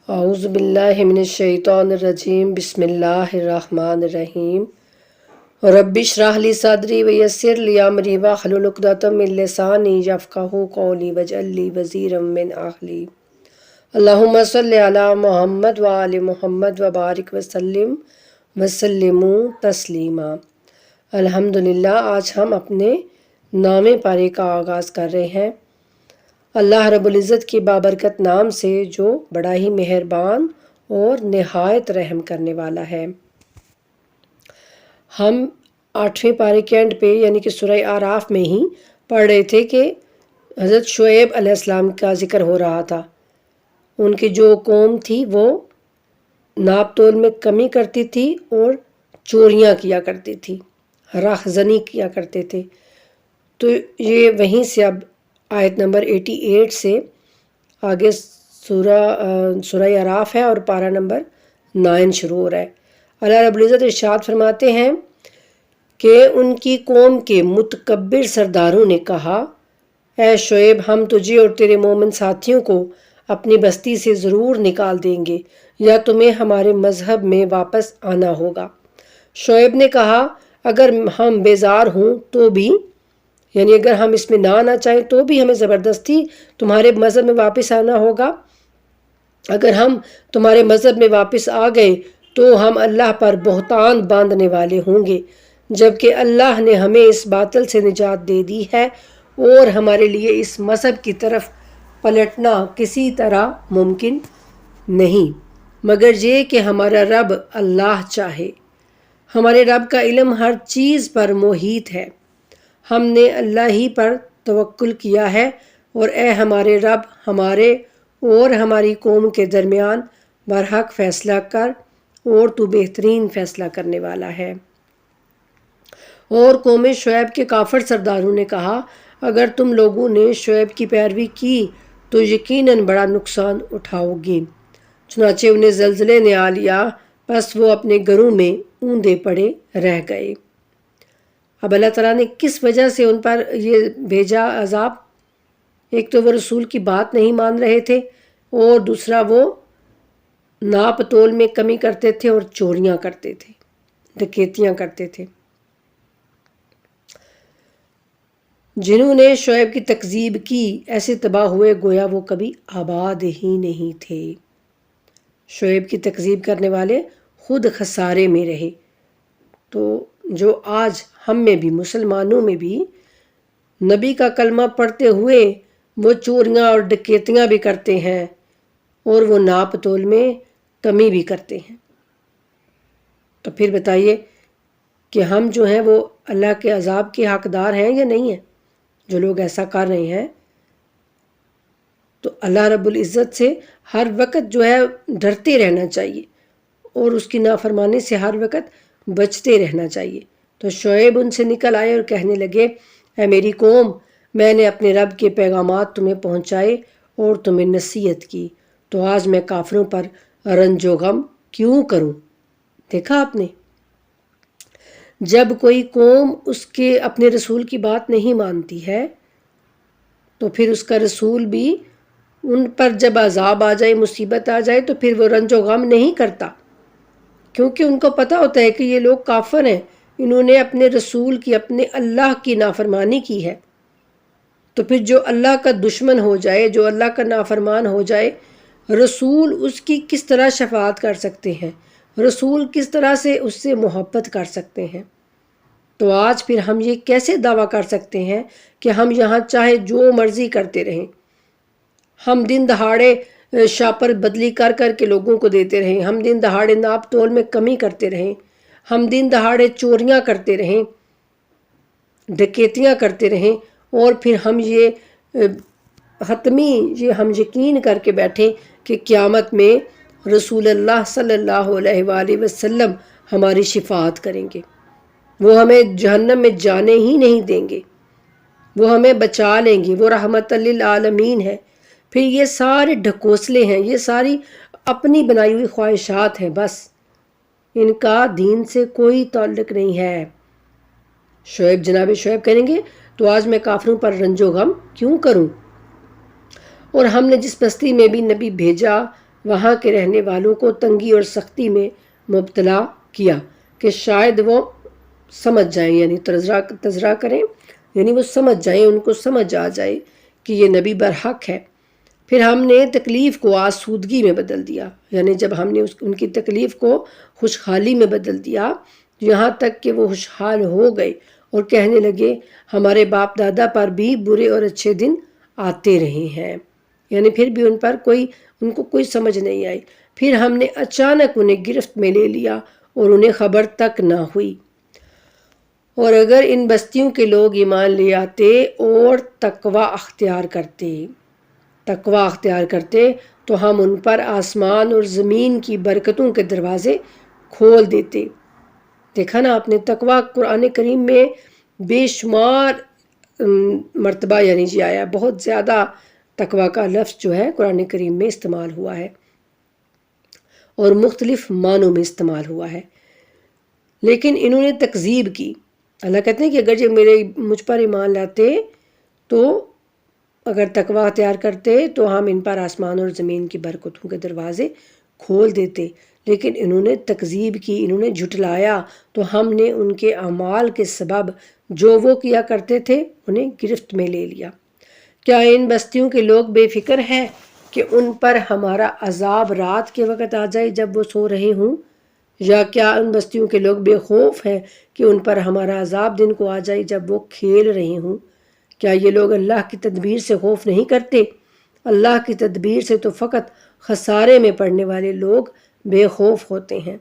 اعوذ باللہ من الشیطان الرجیم بسم اللہ الرحمن الرحیم رب اشرح لی صدری ویسر لی امری واحلل عقدۃ من لسانی یفقہوا قولی واجعل لی وزیرا من اہلی اللہم صلی علی محمد وآل محمد وبارک وسلم وسلموا تسلیما۔ الحمدللہ، آج ہم اپنے نامے پارے کا آغاز کر رہے ہیں اللہ رب العزت کے بابرکت نام سے جو بڑا ہی مہربان اور نہایت رحم کرنے والا ہے۔ ہم 8ویں پارے کے اینڈ پہ یعنی کہ سورہ اعراف میں ہی پڑھ رہے تھے کہ حضرت شعیب علیہ السلام کا ذکر ہو رہا تھا۔ ان کی جو قوم تھی وہ ناپ تول میں کمی کرتی تھی اور چوریاں کیا کرتی تھی، راہزنی کیا کرتے تھے۔ تو یہ وہیں سے اب آیت نمبر 88 سے آگے سورہ اعراف ہے اور پارہ نمبر 9 شروع ہو رہا ہے۔ اللہ رب العزت ارشاد فرماتے ہیں کہ ان کی قوم کے متکبر سرداروں نے کہا، اے شعیب، ہم تجھے اور تیرے مومن ساتھیوں کو اپنی بستی سے ضرور نکال دیں گے یا تمہیں ہمارے مذہب میں واپس آنا ہوگا۔ شعیب نے کہا، اگر ہم بیزار ہوں تو بھی، یعنی اگر ہم اس میں نہ آنا چاہیں تو بھی ہمیں زبردستی تمہارے مذہب میں واپس آنا ہوگا۔ اگر ہم تمہارے مذہب میں واپس آ گئے تو ہم اللہ پر بہتان باندھنے والے ہوں گے، جبکہ اللہ نے ہمیں اس باطل سے نجات دے دی ہے اور ہمارے لیے اس مذہب کی طرف پلٹنا کسی طرح ممکن نہیں مگر یہ کہ ہمارا رب اللہ چاہے۔ ہمارے رب کا علم ہر چیز پر محیط ہے۔ ہم نے اللہ ہی پر توکل کیا ہے، اور اے ہمارے رب، ہمارے اور ہماری قوم کے درمیان برحق فیصلہ کر، اور تو بہترین فیصلہ کرنے والا ہے۔ اور قوم شعیب کے کافر سرداروں نے کہا، اگر تم لوگوں نے شعیب کی پیروی کی تو یقیناً بڑا نقصان اٹھاؤ گے۔ چنانچہ انہیں زلزلے نے آ لیا، پس وہ اپنے گھروں میں اوندے پڑے رہ گئے۔ اب اللہ تعالیٰ نے کس وجہ سے ان پر یہ بھیجا عذاب؟ ایک تو وہ رسول کی بات نہیں مان رہے تھے، اور دوسرا وہ ناپ تول میں کمی کرتے تھے اور چوریاں کرتے تھے، ڈکیتیاں کرتے تھے۔ جنہوں نے شعیب کی تکذیب کی ایسے تباہ ہوئے گویا وہ کبھی آباد ہی نہیں تھے۔ شعیب کی تکذیب کرنے والے خود خسارے میں رہے۔ تو جو آج ہم میں بھی، مسلمانوں میں بھی، نبی کا کلمہ پڑھتے ہوئے وہ چوریاں اور ڈکیتیاں بھی کرتے ہیں اور وہ ناپ تول میں کمی بھی کرتے ہیں، تو پھر بتائیے کہ ہم جو ہیں وہ اللہ کے عذاب کے حقدار ہیں یا نہیں ہیں؟ جو لوگ ایسا کر رہے ہیں تو اللہ رب العزت سے ہر وقت جو ہے ڈرتے رہنا چاہیے اور اس کی نافرمانی سے ہر وقت بچتے رہنا چاہیے۔ تو شعیب ان سے نکل آئے اور کہنے لگے، اے میری قوم، میں نے اپنے رب کے پیغامات تمہیں پہنچائے اور تمہیں نصیحت کی، تو آج میں کافروں پر رنج و غم کیوں کروں؟ دیکھا آپ نے، جب کوئی قوم اس کے اپنے رسول کی بات نہیں مانتی ہے تو پھر اس کا رسول بھی ان پر جب عذاب آ جائے، مصیبت آ جائے تو پھر وہ رنج و غم نہیں کرتا، کیونکہ ان کو پتہ ہوتا ہے کہ یہ لوگ کافر ہیں، انہوں نے اپنے رسول کی، اپنے اللہ کی نافرمانی کی ہے۔ تو پھر جو اللہ کا دشمن ہو جائے، جو اللہ کا نافرمان ہو جائے، رسول اس کی کس طرح شفاعت کر سکتے ہیں؟ رسول کس طرح سے اس سے محبت کر سکتے ہیں؟ تو آج پھر ہم یہ کیسے دعویٰ کر سکتے ہیں کہ ہم یہاں چاہے جو مرضی کرتے رہیں، ہم دن دہاڑے شاپر بدلی کر کر کے لوگوں کو دیتے رہیں، ہم دن دہاڑے ناپ تول میں کمی کرتے رہیں، ہم دن دہاڑے چوریاں کرتے رہیں، ڈکیتیاں کرتے رہیں، اور پھر ہم یہ ہم یقین کر کے بیٹھے کہ قیامت میں رسول اللہ صلی اللہ علیہ وآلہ وسلم ہماری شفاعت کریں گے، وہ ہمیں جہنم میں جانے ہی نہیں دیں گے، وہ ہمیں بچا لیں گے، وہ رحمت للعالمین ہے۔ پھر یہ سارے ڈھکوسلے ہیں، یہ ساری اپنی بنائی ہوئی خواہشات ہیں، بس ان کا دین سے کوئی تعلق نہیں ہے۔ جناب شعیب کریں گے تو آج میں کافروں پر رنج و غم کیوں کروں؟ اور ہم نے جس بستی میں بھی نبی بھیجا وہاں کے رہنے والوں کو تنگی اور سختی میں مبتلا کیا کہ شاید وہ سمجھ جائیں، یعنی تذرا کریں، یعنی وہ سمجھ جائیں، ان کو سمجھ آ جائے کہ یہ نبی برحق ہے۔ پھر ہم نے تکلیف کو آسودگی میں بدل دیا، یعنی جب ہم نے ان کی تکلیف کو خوشحالی میں بدل دیا، یہاں تک کہ وہ خوشحال ہو گئے اور کہنے لگے ہمارے باپ دادا پر بھی برے اور اچھے دن آتے رہے ہیں، یعنی پھر بھی ان کو کوئی سمجھ نہیں آئی۔ پھر ہم نے اچانک انہیں گرفت میں لے لیا اور انہیں خبر تک نہ ہوئی۔ اور اگر ان بستیوں کے لوگ ایمان لے آتے اور تقوی اختیار کرتے تو ہم ان پر آسمان اور زمین کی برکتوں کے دروازے کھول دیتے۔ دیکھا نا آپ نے، تقوی قرآن کریم میں بے شمار مرتبہ یعنی جی آیا، بہت زیادہ تقوی کا لفظ جو ہے قرآن کریم میں استعمال ہوا ہے اور مختلف معنوں میں استعمال ہوا ہے، لیکن انہوں نے تکذیب کی۔ اللہ کہتے ہیں کہ اگر یہ مجھ پر ایمان لاتے تو اگر تقوی اختیار کرتے تو ہم ان پر آسمان اور زمین کی برکتوں کے دروازے کھول دیتے، لیکن انہوں نے تکذیب کی، انہوں نے جھٹلایا، تو ہم نے ان کے اعمال کے سبب جو وہ کیا کرتے تھے انہیں گرفت میں لے لیا۔ کیا ان بستیوں کے لوگ بے فکر ہیں کہ ان پر ہمارا عذاب رات کے وقت آ جائے جب وہ سو رہے ہوں، یا کیا ان بستیوں کے لوگ بے خوف ہیں کہ ان پر ہمارا عذاب دن کو آ جائے جب وہ کھیل رہے ہوں؟ کیا یہ لوگ اللہ کی تدبیر سے خوف نہیں کرتے؟ اللہ کی تدبیر سے تو فقط خسارے میں پڑنے والے لوگ بے خوف ہوتے ہیں۔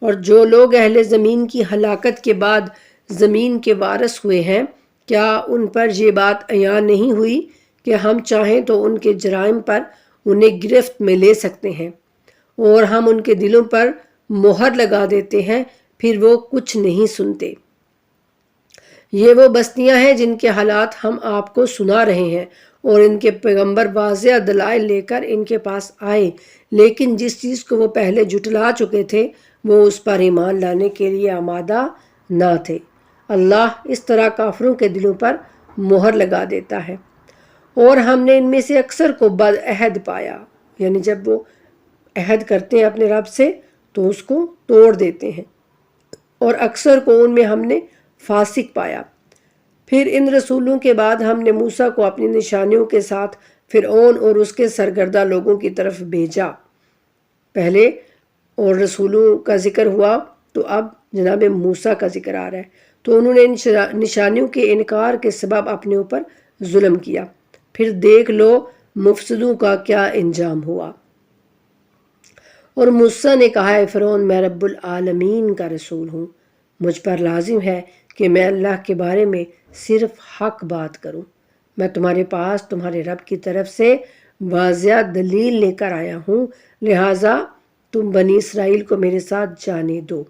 اور جو لوگ اہل زمین کی ہلاکت کے بعد زمین کے وارث ہوئے ہیں، کیا ان پر یہ بات عیاں نہیں ہوئی کہ ہم چاہیں تو ان کے جرائم پر انہیں گرفت میں لے سکتے ہیں اور ہم ان کے دلوں پر مہر لگا دیتے ہیں، پھر وہ کچھ نہیں سنتے۔ یہ وہ بستیاں ہیں جن کے حالات ہم آپ کو سنا رہے ہیں اور ان کے پیغمبر واضح دلائل لے کر ان کے پاس آئے، لیکن جس چیز کو وہ پہلے جھٹلا چکے تھے وہ اس پر ایمان لانے کے لیے آمادہ نہ تھے۔ اللہ اس طرح کافروں کے دلوں پر مہر لگا دیتا ہے، اور ہم نے ان میں سے اکثر کو بد عہد پایا، یعنی جب وہ عہد کرتے ہیں اپنے رب سے تو اس کو توڑ دیتے ہیں، اور اکثر کو ان میں ہم نے فاسق پایا۔ پھر ان رسولوں کے بعد ہم نے موسیٰ کو اپنی نشانیوں کے ساتھ فرعون اور اس کے سرگردہ لوگوں کی طرف بھیجا۔ پہلے اور رسولوں کا ذکر ہوا تو اب جناب موسیٰ کا ذکر آ رہا ہے، تو انہوں نے ان نشانیوں کے انکار کے سبب اپنے اوپر ظلم کیا۔ پھر دیکھ لو مفسدوں کا کیا انجام ہوا۔ اور موسیٰ نے کہا ہے فرعون میں رب العالمین کا رسول ہوں، مجھ پر لازم ہے کہ میں اللہ کے بارے میں صرف حق بات کروں۔ میں تمہارے پاس تمہارے رب کی طرف سے واضح دلیل لے کر آیا ہوں، لہٰذا تم بنی اسرائیل کو میرے ساتھ جانے دو۔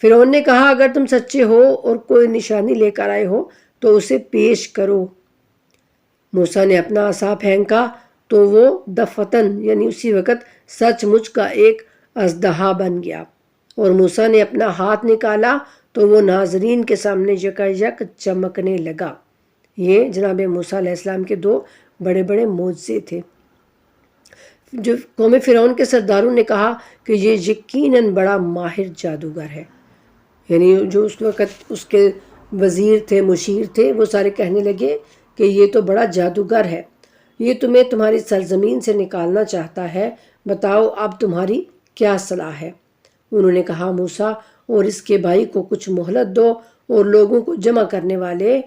فرعون نے کہا اگر تم سچے ہو اور کوئی نشانی لے کر آئے ہو تو اسے پیش کرو۔ موسیٰ نے اپنا عصا پھینکا تو وہ دفتن یعنی اسی وقت سچ مچ کا ایک اژدہا بن گیا، اور موسیٰ نے اپنا ہاتھ نکالا تو وہ ناظرین کے سامنے یکایک چمکنے لگا۔ یہ جناب موسیٰ علیہ السلام کے دو بڑے بڑے معجزے تھے۔ جو قوم فرعون کے سرداروں نے کہا کہ یہ یقیناً بڑا ماہر جادوگر ہے، یعنی جو اس وقت اس کے وزیر تھے، مشیر تھے، وہ سارے کہنے لگے کہ یہ تو بڑا جادوگر ہے، یہ تمہیں تمہاری سرزمین سے نکالنا چاہتا ہے، بتاؤ اب تمہاری کیا صلاح ہے؟ انہوں نے کہا موسیٰ اور اس کے بھائی کو کچھ مہلت دو اور لوگوں کو جمع کرنے والے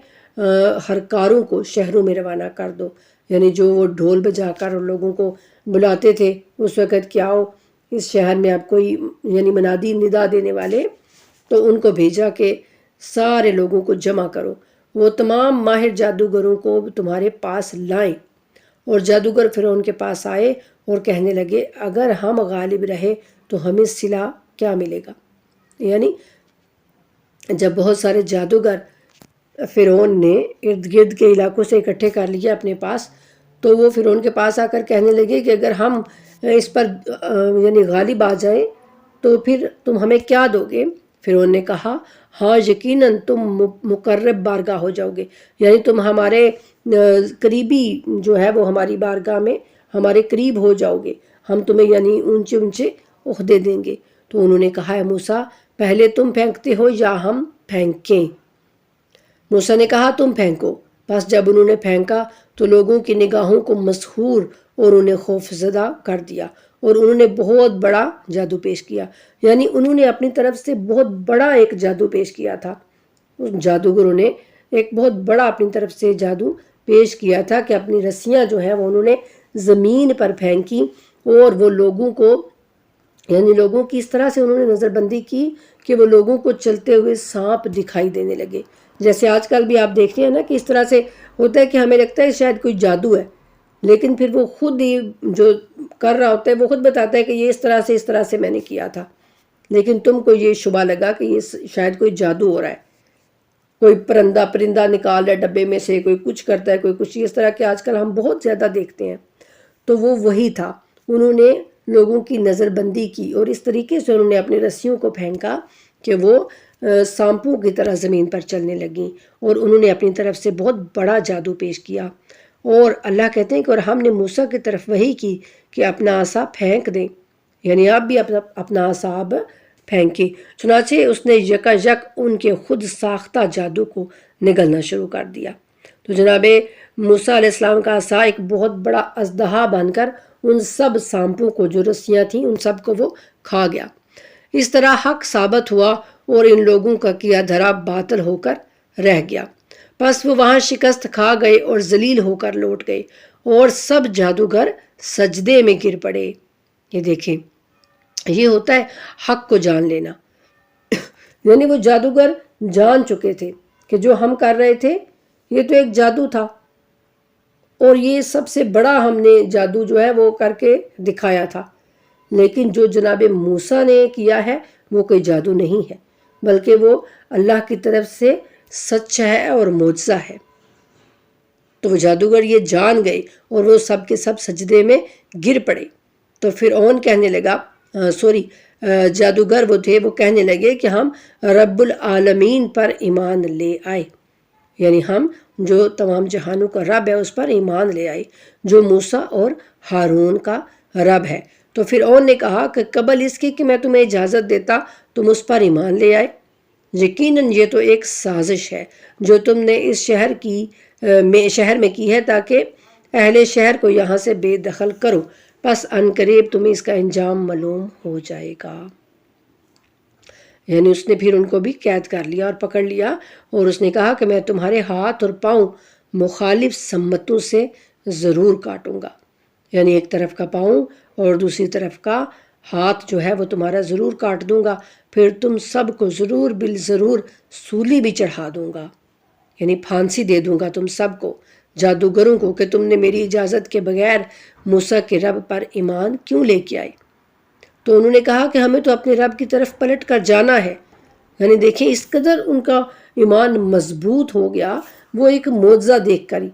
ہرکاروں کو شہروں میں روانہ کر دو، یعنی جو وہ ڈھول بجا کر اور لوگوں کو بلاتے تھے اس وقت کہ آؤ اس شہر میں اب کوئی یعنی منادی ندا دینے والے، تو ان کو بھیجا کہ سارے لوگوں کو جمع کرو، وہ تمام ماہر جادوگروں کو تمہارے پاس لائیں۔ اور جادوگر فرعون کے پاس آئے اور کہنے لگے اگر ہم غالب رہے تو ہمیں صلہ کیا ملے گا؟ یعنی جب بہت سارے جادوگر فرعون نے ارد گرد کے علاقوں سے اکٹھے کر لیا اپنے پاس، تو وہ فرعون کے پاس آ کر کہنے لگے کہ اگر ہم اس پر یعنی غالب آ جائیں تو پھر تم ہمیں کیا دو گے؟ فرعون نے کہا ہاں یقیناً تم مقرب بارگاہ ہو جاؤ گے، یعنی تم ہمارے قریبی جو ہے وہ ہماری بارگاہ میں ہمارے قریب ہو جاؤ گے، ہم تمہیں یعنی اونچے اونچے عہدے دیں گے۔ تو انہوں نے کہا، اے موسیٰ پہلے تم پھینکتے ہو یا ہم پھینکیں؟ موسیٰ نے کہا تم پھینکو۔ بس جب انہوں نے پھینکا تو لوگوں کی نگاہوں کو مسحور اور انہیں خوف زدہ کر دیا، اور انہوں نے بہت بڑا جادو پیش کیا، یعنی انہوں نے اپنی طرف سے بہت بڑا ایک جادو پیش کیا تھا۔ اس جادوگروں نے ایک بہت بڑا اپنی طرف سے جادو پیش کیا تھا کہ اپنی رسیاں جو ہیں وہ انہوں نے زمین پر پھینکی، اور وہ لوگوں کو یعنی لوگوں کی اس طرح سے انہوں نے نظر بندی کی کہ وہ لوگوں کو چلتے ہوئے سانپ دکھائی دینے لگے۔ جیسے آج کل بھی آپ دیکھ رہے ہیں نا کہ اس طرح سے ہوتا ہے کہ ہمیں لگتا ہے شاید کوئی جادو ہے، لیکن پھر وہ خود ہی جو کر رہا ہوتا ہے وہ خود بتاتا ہے کہ یہ اس طرح سے میں نے کیا تھا، لیکن تم کو یہ شبہ لگا کہ یہ شاید کوئی جادو ہو رہا ہے، کوئی پرندہ نکال رہا ہے ڈبے میں سے، کوئی کچھ کرتا ہے، کوئی کچھ، اس طرح کے آج کل ہم بہت زیادہ دیکھتے ہیں۔ تو وہ وہی تھا، انہوں نے لوگوں کی نظر بندی کی اور اس طریقے سے انہوں نے اپنی رسیوں کو پھینکا کہ وہ سانپوں کی طرح زمین پر چلنے لگیں، اور انہوں نے اپنی طرف سے بہت بڑا جادو پیش کیا۔ اور اللہ کہتے ہیں کہ اور ہم نے موسیٰ کی طرف وحی کی کہ اپنا عصا پھینک دیں، یعنی آپ بھی اپنا عصا اب پھینکیں۔ چنانچہ اس نے یکا یک ان کے خود ساختہ جادو کو نگلنا شروع کر دیا۔ تو جناب موسیٰ علیہ السلام کا عصا ایک بہت بڑا اژدہا بن کر ان سب سانپوں کو جو رسیاں تھیں ان سب کو وہ کھا گیا۔ اس طرح حق ثابت ہوا اور ان لوگوں کا کیا دھرا باطل ہو کر رہ گیا۔ پس وہ وہاں شکست کھا گئے اور ذلیل ہو کر لوٹ گئے، اور سب جادوگر سجدے میں گر پڑے۔ یہ دیکھیں، یہ ہوتا ہے حق کو جان لینا۔ یعنی وہ جادوگر جان چکے تھے کہ جو ہم کر رہے تھے یہ تو ایک جادو تھا، اور یہ سب سے بڑا ہم نے جادو جو ہے وہ کر کے دکھایا تھا، لیکن جو جناب موسیٰ نے کیا ہے وہ کوئی جادو نہیں ہے، بلکہ وہ اللہ کی طرف سے سچ ہے اور معجزہ ہے۔ تو وہ جادوگر یہ جان گئے اور وہ سب کے سب سجدے میں گر پڑے۔ تو فرعون کہنے لگا جادوگر وہ تھے، وہ کہنے لگے کہ ہم رب العالمین پر ایمان لے آئے، یعنی ہم جو تمام جہانوں کا رب ہے اس پر ایمان لے آئے، جو موسیٰ اور ہارون کا رب ہے۔ تو فرعون نے کہا کہ قبل اس کی کہ میں تمہیں اجازت دیتا تم اس پر ایمان لے آئے؟ یقیناً یہ تو ایک سازش ہے جو تم نے اس شہر میں کی ہے تاکہ اہل شہر کو یہاں سے بے دخل کرو، پس عنقریب تمہیں اس کا انجام معلوم ہو جائے گا۔ یعنی اس نے پھر ان کو بھی قید کر لیا اور پکڑ لیا، اور اس نے کہا کہ میں تمہارے ہاتھ اور پاؤں مخالف سمتوں سے ضرور کاٹوں گا، یعنی ایک طرف کا پاؤں اور دوسری طرف کا ہاتھ جو ہے وہ تمہارا ضرور کاٹ دوں گا، پھر تم سب کو ضرور بالضرور سولی بھی چڑھا دوں گا، یعنی پھانسی دے دوں گا تم سب کو، جادوگروں کو، کہ تم نے میری اجازت کے بغیر موسیٰ کے رب پر ایمان کیوں لے کے آئے؟ تو انہوں نے کہا کہ ہمیں تو اپنے رب کی طرف پلٹ کر جانا ہے۔ یعنی دیکھیں اس قدر ان کا ایمان مضبوط ہو گیا، وہ ایک معجزہ دیکھ کر ہی۔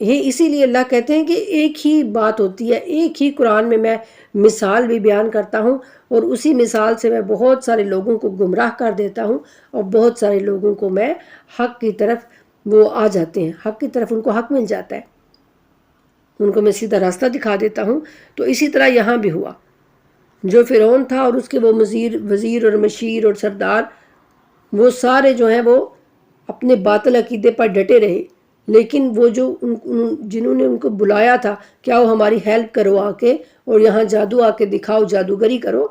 یہ اسی لیے اللہ کہتے ہیں کہ ایک ہی بات ہوتی ہے، ایک ہی قرآن میں مثال بھی بیان کرتا ہوں، اور اسی مثال سے میں بہت سارے لوگوں کو گمراہ کر دیتا ہوں، اور بہت سارے لوگوں کو میں حق کی طرف وہ آ جاتے ہیں، حق کی طرف ان کو حق مل جاتا ہے، ان کو میں سیدھا راستہ دکھا دیتا ہوں۔ تو اسی طرح یہاں بھی ہوا، جو فرعون تھا اور اس کے وہ وزیر اور مشیر اور سردار، وہ سارے جو ہیں وہ اپنے باطل عقیدے پر ڈٹے رہے، لیکن وہ جو جنہوں نے ان کو بلایا تھا کہ آؤ ہماری ہیلپ کرو آ کے، اور یہاں جادو آ کے دکھاؤ، جادوگری کرو،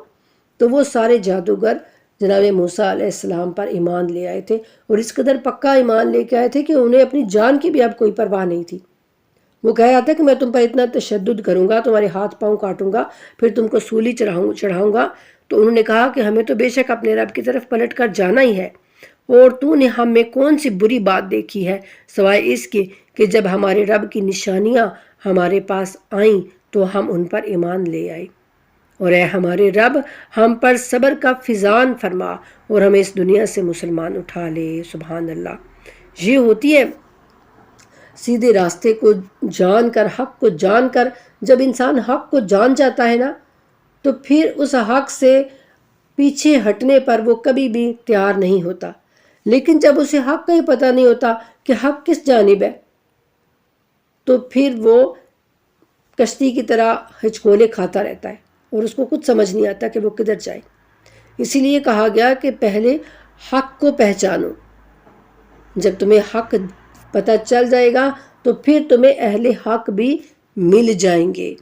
تو وہ سارے جادوگر جناب موسیٰ علیہ السلام پر ایمان لے آئے تھے، اور اس قدر پکا ایمان لے کے آئے تھے کہ انہیں اپنی جان کی بھی اب کوئی پرواہ نہیں تھی۔ وہ کہہ رہا تھا کہ میں تم پر اتنا تشدد کروں گا، تمہارے ہاتھ پاؤں کاٹوں گا، پھر تم کو سولی چڑھاؤں گا۔ تو انہوں نے کہا کہ ہمیں تو بے شک اپنے رب کی طرف پلٹ کر جانا ہی ہے، اور تو نے ہم میں کون سی بری بات دیکھی ہے سوائے اس کے کہ جب ہمارے رب کی نشانیاں ہمارے پاس آئیں تو ہم ان پر ایمان لے آئے، اور اے ہمارے رب ہم پر صبر کا فیضان فرما اور ہمیں اس دنیا سے مسلمان اٹھا لے۔ سبحان اللہ۔ یہ ہوتی ہے سیدھے راستے کو جان کر، حق کو جان کر، جب انسان حق کو جان جاتا ہے نا تو پھر اس حق سے پیچھے ہٹنے پر وہ کبھی بھی تیار نہیں ہوتا، لیکن جب اسے حق کا ہی پتہ نہیں ہوتا کہ حق کس جانب ہے تو پھر وہ کشتی کی طرح ہچکولے کھاتا رہتا ہے اور اس کو کچھ سمجھ نہیں آتا کہ وہ کدھر جائے۔ اسی لیے کہا گیا کہ پہلے حق کو پہچانو، جب تمہیں حق پتہ چل جائے گا تو پھر تمہیں اہل حق بھی مل جائیں گے۔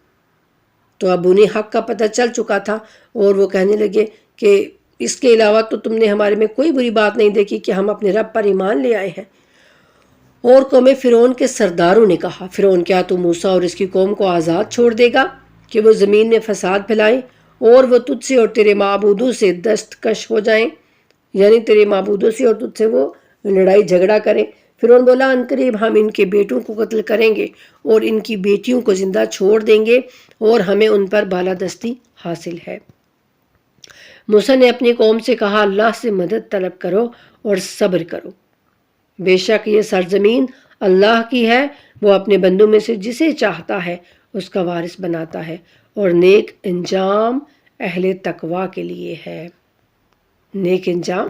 تو اب انہیں حق کا پتہ چل چکا تھا اور وہ کہنے لگے کہ اس کے علاوہ تو تم نے ہمارے میں کوئی بری بات نہیں دیکھی کہ ہم اپنے رب پر ایمان لے آئے ہیں۔ اور قوم فرعون کے سرداروں نے کہا، فرعون کیا تو موسیٰ اور اس کی قوم کو آزاد چھوڑ دے گا کہ وہ زمین میں فساد پھیلائیں اور وہ تجھ سے اور تیرے معبودوں سے دستکش ہو جائیں، یعنی تیرے معبودوں سے اور تجھ سے وہ لڑائی جھگڑا کریں۔ فرعون بولا عنقریب ہم ان کے بیٹوں کو قتل کریں گے اور ان کی بیٹیوں کو زندہ چھوڑ دیں گے اور ہمیں ان پر بالادستی حاصل ہے۔ موسیٰ نے اپنی قوم سے کہا اللہ سے مدد طلب کرو اور صبر کرو، بے شک یہ سرزمین اللہ کی ہے، وہ اپنے بندوں میں سے جسے چاہتا ہے اس کا وارث بناتا ہے اور نیک انجام اہل تقوی کے لیے ہے۔ نیک انجام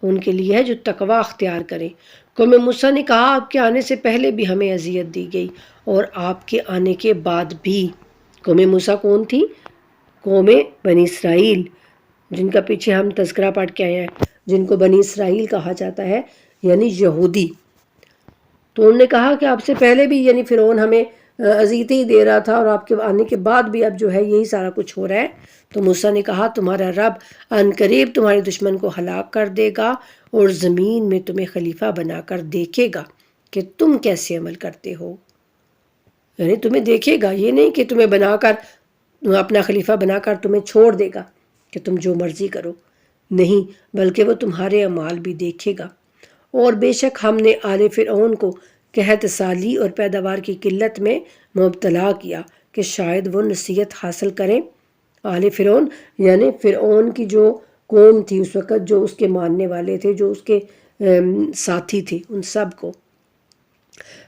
ان کے لیے ہے جو تقوی اختیار کریں۔ قوم موسیٰ نے کہا آپ کے آنے سے پہلے بھی ہمیں اذیت دی گئی اور آپ کے آنے کے بعد بھی۔ قوم موسیٰ کون تھی؟ قوم بنی اسرائیل، جن کا پیچھے ہم تذکرہ پڑھ کے آئے ہیں، جن کو بنی اسرائیل کہا جاتا ہے، یعنی یہودی۔ تو انہوں نے کہا کہ آپ سے پہلے بھی یعنی فرعون ہمیں اذیتیں ہی دے رہا تھا اور آپ کے آنے کے بعد بھی اب جو ہے یہی سارا کچھ ہو رہا ہے۔ تو موسیٰ نے کہا تمہارا رب عنقریب تمہارے دشمن کو ہلاک کر دے گا اور زمین میں تمہیں خلیفہ بنا کر دیکھے گا کہ تم کیسے عمل کرتے ہو، یعنی تمہیں دیکھے گا، یہ نہیں کہ تمہیں بنا کر اپنا خلیفہ بنا کر تمہیں چھوڑ دے گا کہ تم جو مرضی کرو، نہیں، بلکہ وہ تمہارے اعمال بھی دیکھے گا۔ اور بے شک ہم نے آل فرعون کو قحط سالی اور پیداوار کی قلت میں مبتلا کیا کہ شاید وہ نصیحت حاصل کریں۔ آل فرعون یعنی فرعون کی جو قوم تھی اس وقت، جو اس کے ماننے والے تھے، جو اس کے ساتھی تھے، ان سب کو۔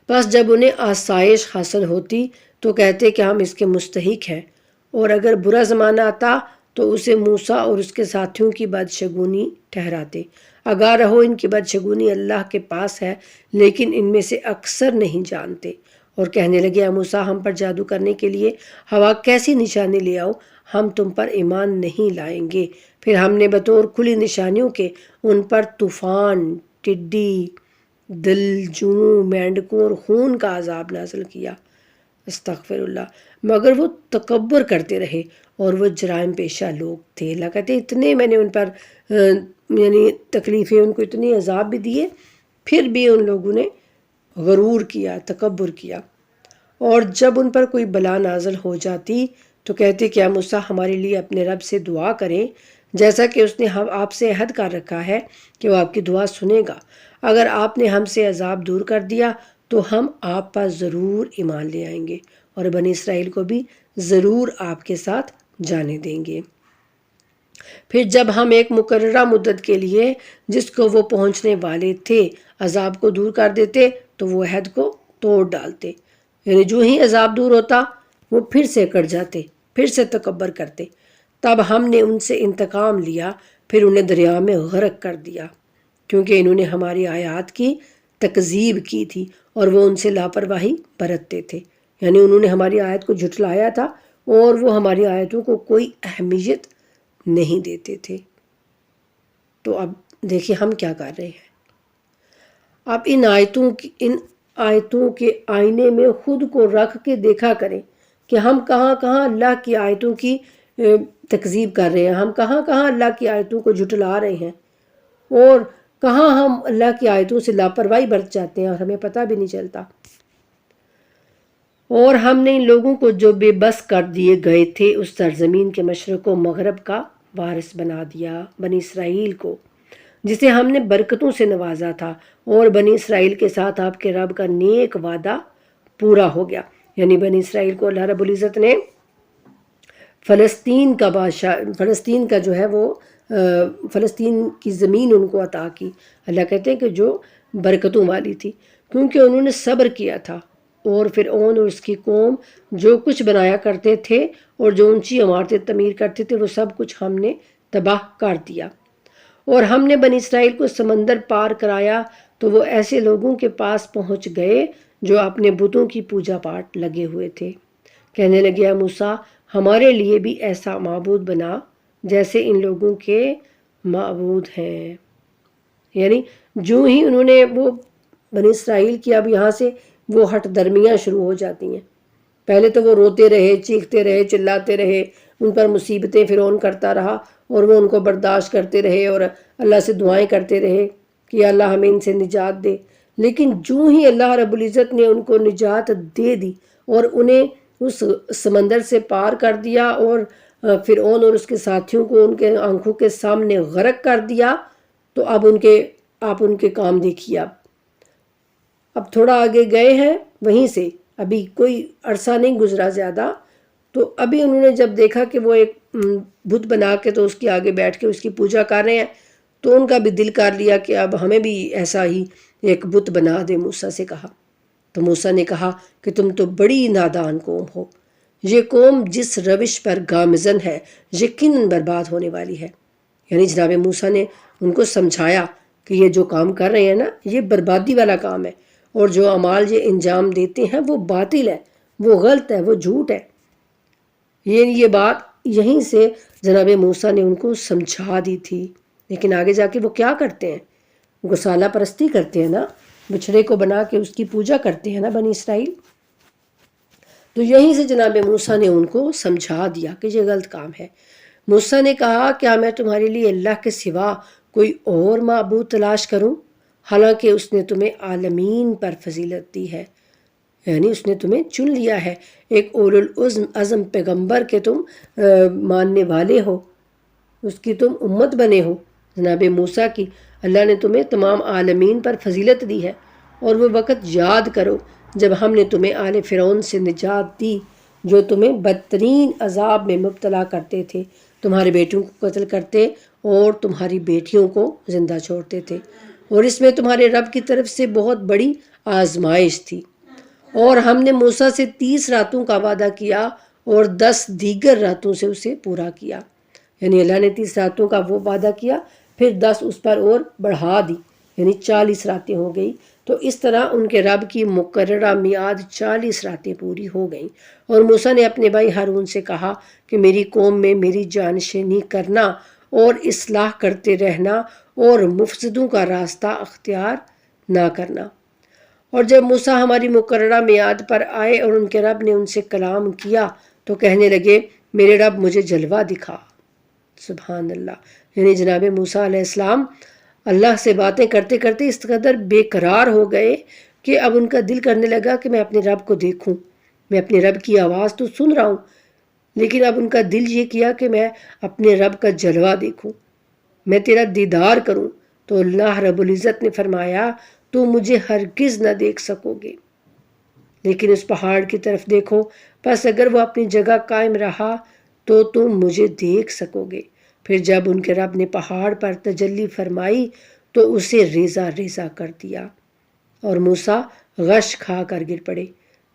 بس جب انہیں آسائش حاصل ہوتی تو کہتے کہ ہم اس کے مستحق ہیں، اور اگر برا زمانہ آتا تو اسے موسیٰ اور اس کے ساتھیوں کی بدشگونی ٹھہراتے۔ آگاہ رہو ان کی بدشگونی اللہ کے پاس ہے لیکن ان میں سے اکثر نہیں جانتے۔ اور کہنے لگے اے موسیٰ ہم پر جادو کرنے کے لیے ہوا کیسی نشانی لے آؤ، ہم تم پر ایمان نہیں لائیں گے۔ پھر ہم نے بطور کھلی نشانیوں کے ان پر طوفان، ٹڈی دل جوں، مینڈکوں اور خون کا عذاب نازل کیا، استغفر اللہ، مگر وہ تکبر کرتے رہے اور وہ جرائم پیشہ لوگ تھے۔ اللہ کہتے اتنے میں نے ان پر یعنی تکلیفیں، ان کو اتنے عذاب بھی دیے، پھر بھی ان لوگوں نے غرور کیا، تکبر کیا۔ اور جب ان پر کوئی بلا نازل ہو جاتی تو کہتے کہ اے موسیٰ ہمارے لیے اپنے رب سے دعا کریں، جیسا کہ اس نے آپ سے عہد کر رکھا ہے کہ وہ آپ کی دعا سنے گا۔ اگر آپ نے ہم سے عذاب دور کر دیا تو ہم آپ پر ضرور ایمان لے آئیں گے اور بنی اسرائیل کو بھی ضرور آپ کے ساتھ جانے دیں گے۔ پھر جب ہم ایک مقررہ مدت کے لیے جس کو وہ پہنچنے والے تھے عذاب کو دور کر دیتے تو وہ عہد کو توڑ ڈالتے، یعنی جو ہی عذاب دور ہوتا وہ پھر سے کٹ جاتے، پھر سے تکبر کرتے۔ تب ہم نے ان سے انتقام لیا، پھر انہیں دریا میں غرق کر دیا، کیونکہ انہوں نے ہماری آیات کی تکذیب کی تھی اور وہ ان سے لاپرواہی برتتے تھے، یعنی انہوں نے ہماری آیت کو جھٹلایا تھا اور وہ ہماری آیتوں کو کوئی اہمیت نہیں دیتے تھے۔ تو اب دیکھیں ہم کیا کر رہے ہیں۔ اب ان آیتوں کے آئینے میں خود کو رکھ کے دیکھا کریں کہ ہم کہاں کہاں اللہ کی آیتوں کی تکذیب کر رہے ہیں، ہم کہاں کہاں اللہ کی آیتوں کو جھٹلا رہے ہیں، اور کہاں ہم اللہ کی آیتوں سے لاپرواہی برت جاتے ہیں اور ہمیں پتہ بھی نہیں چلتا۔ اور ہم نے ان لوگوں کو جو بے بس کر دیے گئے تھے اس سرزمین کے مشرق و مغرب کا وارث بنا دیا، بنی اسرائیل کو، جسے ہم نے برکتوں سے نوازا تھا، اور بنی اسرائیل کے ساتھ آپ کے رب کا نیک وعدہ پورا ہو گیا۔ یعنی بنی اسرائیل کو اللہ رب العزت نے فلسطین کا جو ہے وہ فلسطین کی زمین ان کو عطا کی۔ اللہ کہتے ہیں کہ جو برکتوں والی تھی، کیونکہ انہوں نے صبر کیا تھا، اور فرعون اور اس کی قوم جو کچھ بنایا کرتے تھے اور جو اونچی عمارتیں تعمیر کرتے تھے وہ سب کچھ ہم نے تباہ کر دیا۔ اور ہم نے بنی اسرائیل کو سمندر پار کرایا تو وہ ایسے لوگوں کے پاس پہنچ گئے جو اپنے بتوں کی پوجا پاٹ لگے ہوئے تھے۔ کہنے لگے اے موسیٰ ہمارے لیے بھی ایسا معبود بنا جیسے ان لوگوں کے معبود ہیں. یعنی جو ہی انہوں نے وہ بنی اسرائیل کی اب یہاں سے وہ ہٹ درمیاں شروع ہو جاتی ہیں. پہلے تو وہ روتے رہے، چیختے رہے، چلاتے رہے، ان پر مصیبتیں فرعون کرتا رہا اور وہ ان کو برداشت کرتے رہے اور اللہ سے دعائیں کرتے رہے کہ اللہ ہمیں ان سے نجات دے. لیکن جو ہی اللہ رب العزت نے ان کو نجات دے دی اور انہیں اس سمندر سے پار کر دیا اور فرعون اور اس کے ساتھیوں کو ان کے آنکھوں کے سامنے غرق کر دیا، تو اب آپ ان کے کام دیکھیے. اب تھوڑا آگے گئے ہیں وہیں سے، ابھی کوئی عرصہ نہیں گزرا زیادہ، تو ابھی انہوں نے جب دیکھا کہ وہ ایک بت بنا کے تو اس کے آگے بیٹھ کے اس کی پوجا کر رہے ہیں، تو ان کا بھی دل کر لیا کہ اب ہمیں بھی ایسا ہی ایک بت بنا دے. موسیٰ سے کہا تو موسیٰ نے کہا کہ تم تو بڑی نادان قوم ہو، یہ قوم جس روش پر گامزن ہے یقیناً برباد ہونے والی ہے. یعنی جناب موسیٰ نے ان کو سمجھایا کہ یہ جو کام کر رہے ہیں نا یہ بربادی والا کام ہے، اور جو اعمال یہ انجام دیتے ہیں وہ باطل ہے، وہ غلط ہے، وہ جھوٹ ہے. یہ بات یہیں سے جناب موسیٰ نے ان کو سمجھا دی تھی. لیکن آگے جا کے وہ کیا کرتے ہیں؟ گسالہ پرستی کرتے ہیں نا، بچھڑے کو بنا کے اس کی پوجا کرتے ہیں نا بنی اسرائیل. تو یہیں سے جناب موسیٰ نے ان کو سمجھا دیا کہ یہ غلط کام ہے. موسیٰ نے کہا کیا میں تمہارے لیے اللہ کے سوا کوئی اور معبود تلاش کروں، حالانکہ اس نے تمہیں عالمین پر فضیلت دی ہے. یعنی اس نے تمہیں چن لیا ہے، ایک اولو العزم پیغمبر کے تم ماننے والے ہو، اس کی تم امت بنے ہو جناب موسیٰ کی. اللہ نے تمہیں تمام عالمین پر فضیلت دی ہے. اور وہ وقت یاد کرو جب ہم نے تمہیں آل فرعون سے نجات دی جو تمہیں بدترین عذاب میں مبتلا کرتے تھے، تمہارے بیٹوں کو قتل کرتے اور تمہاری بیٹیوں کو زندہ چھوڑتے تھے، اور اس میں تمہارے رب کی طرف سے بہت بڑی آزمائش تھی. اور ہم نے موسیٰ سے 30 راتوں کا وعدہ کیا اور 10 دیگر راتوں سے اسے پورا کیا. یعنی اللہ نے 30 راتوں کا وہ وعدہ کیا، پھر 10 اس پر اور بڑھا دی، یعنی 40 راتیں ہو گئی. تو اس طرح ان کے رب کی مقررہ میعاد 40 راتیں پوری ہو گئیں. اور موسیٰ نے اپنے بھائی ہارون سے کہا کہ میری قوم میں میری جانشینی کرنا اور اصلاح کرتے رہنا اور مفسدوں کا راستہ اختیار نہ کرنا. اور جب موسیٰ ہماری مقررہ میعاد پر آئے اور ان کے رب نے ان سے کلام کیا تو کہنے لگے میرے رب مجھے جلوہ دکھا. سبحان اللہ. یعنی جناب موسیٰ علیہ السلام اللہ سے باتیں کرتے کرتے اس قدر بے قرار ہو گئے کہ اب ان کا دل کرنے لگا کہ میں اپنے رب کو دیکھوں. میں اپنے رب کی آواز تو سن رہا ہوں، لیکن اب ان کا دل یہ کیا کہ میں اپنے رب کا جلوہ دیکھوں، میں تیرا دیدار کروں. تو اللہ رب العزت نے فرمایا تو مجھے ہرگز نہ دیکھ سکو گے، لیکن اس پہاڑ کی طرف دیکھو، پس اگر وہ اپنی جگہ قائم رہا تو تم مجھے دیکھ سکو گے. پھر جب ان کے رب نے پہاڑ پر تجلی فرمائی تو اسے ریزہ ریزہ کر دیا اور موسیٰ غش کھا کر گر پڑے.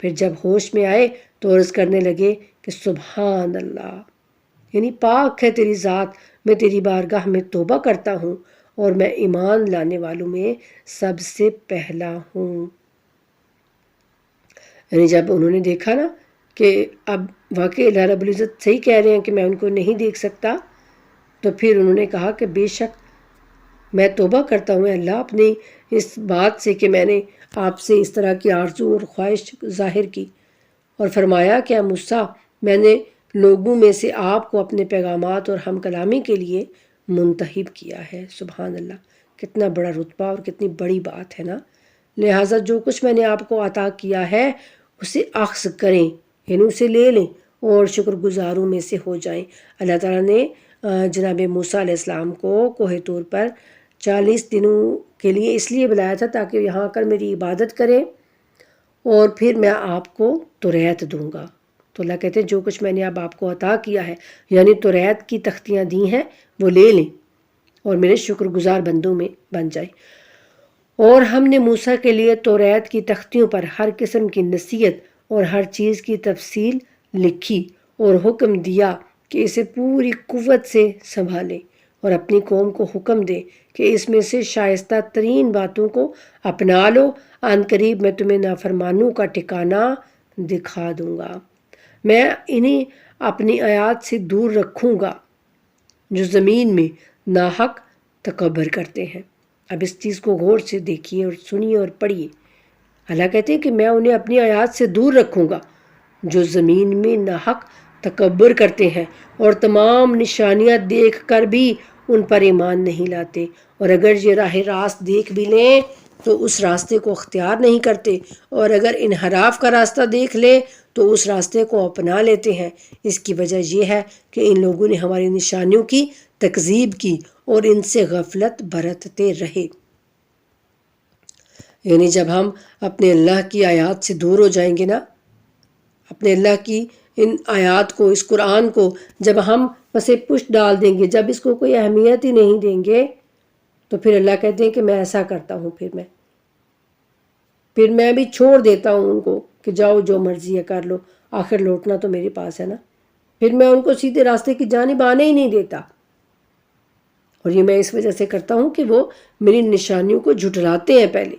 پھر جب ہوش میں آئے تو عرض کرنے لگے کہ سبحان اللہ، یعنی پاک ہے تیری ذات، میں تیری بارگاہ میں توبہ کرتا ہوں اور میں ایمان لانے والوں میں سب سے پہلا ہوں. یعنی جب انہوں نے دیکھا نا کہ اب واقعی اللہ رب العزت صحیح کہہ رہے ہیں کہ میں ان کو نہیں دیکھ سکتا، تو پھر انہوں نے کہا کہ بے شک میں توبہ کرتا ہوں اللہ اپنی اس بات سے کہ میں نے آپ سے اس طرح کی آرزو اور خواہش ظاہر کی. اور فرمایا کہ موسیٰ میں نے لوگوں میں سے آپ کو اپنے پیغامات اور ہم کلامی کے لیے منتخب کیا ہے. سبحان اللہ، کتنا بڑا رتبہ اور کتنی بڑی بات ہے نا. لہٰذا جو کچھ میں نے آپ کو عطا کیا ہے اسے اخذ کریں، یعنی اسے لے لیں اور شکر گزاروں میں سے ہو جائیں. اللہ تعالیٰ نے جناب موسیٰ علیہ السلام کو کوہ طور پر 40 دنوں کے لیے اس لیے بلایا تھا تاکہ یہاں آ کر میری عبادت کریں اور پھر میں آپ کو توریت دوں گا. تو اللہ کہتے ہیں جو کچھ میں نے اب آپ کو عطا کیا ہے، یعنی توریت کی تختیاں دی ہیں، وہ لے لیں اور میرے شکر گزار بندوں میں بن جائیں. اور ہم نے موسیٰ کے لیے توریت کی تختیوں پر ہر قسم کی نصیحت اور ہر چیز کی تفصیل لکھی اور حکم دیا کہ اسے پوری قوت سے سنبھالیں اور اپنی قوم کو حکم دے کہ اس میں سے شائستہ ترین باتوں کو اپنا لو، عن قریب میں تمہیں نافرمانوں کا ٹھکانہ دکھا دوں گا. میں انہیں اپنی آیات سے دور رکھوں گا جو زمین میں ناحق تکبر کرتے ہیں۔ اب اس چیز کو غور سے دیکھیے اور سنیے اور پڑھیے۔ اللہ کہتے ہیں کہ میں انہیں اپنی آیات سے دور رکھوں گا جو زمین میں ناحق تکبر کرتے ہیں اور تمام نشانیاں دیکھ کر بھی ان پر ایمان نہیں لاتے، اور اگر یہ راہ راست دیکھ بھی لیں تو اس راستے کو اختیار نہیں کرتے، اور اگر انحراف کا راستہ دیکھ لیں تو اس راستے کو اپنا لیتے ہیں۔ اس کی وجہ یہ ہے کہ ان لوگوں نے ہماری نشانیوں کی تکذیب کی اور ان سے غفلت برتتے رہے۔ یعنی جب ہم اپنے اللہ کی آیات سے دور ہو جائیں گے نا، اپنے اللہ کی ان آیات کو، اس قرآن کو جب ہم پسے پشت ڈال دیں گے، جب اس کو کوئی اہمیت ہی نہیں دیں گے، تو پھر اللہ کہتے ہیں کہ میں ایسا کرتا ہوں، پھر میں بھی چھوڑ دیتا ہوں ان کو کہ جاؤ جو مرضی ہے کر لو، آخر لوٹنا تو میرے پاس ہے نا۔ پھر میں ان کو سیدھے راستے کی جانب آنے ہی نہیں دیتا، اور یہ میں اس وجہ سے کرتا ہوں کہ وہ میری نشانیوں کو جھٹلاتے ہیں پہلے،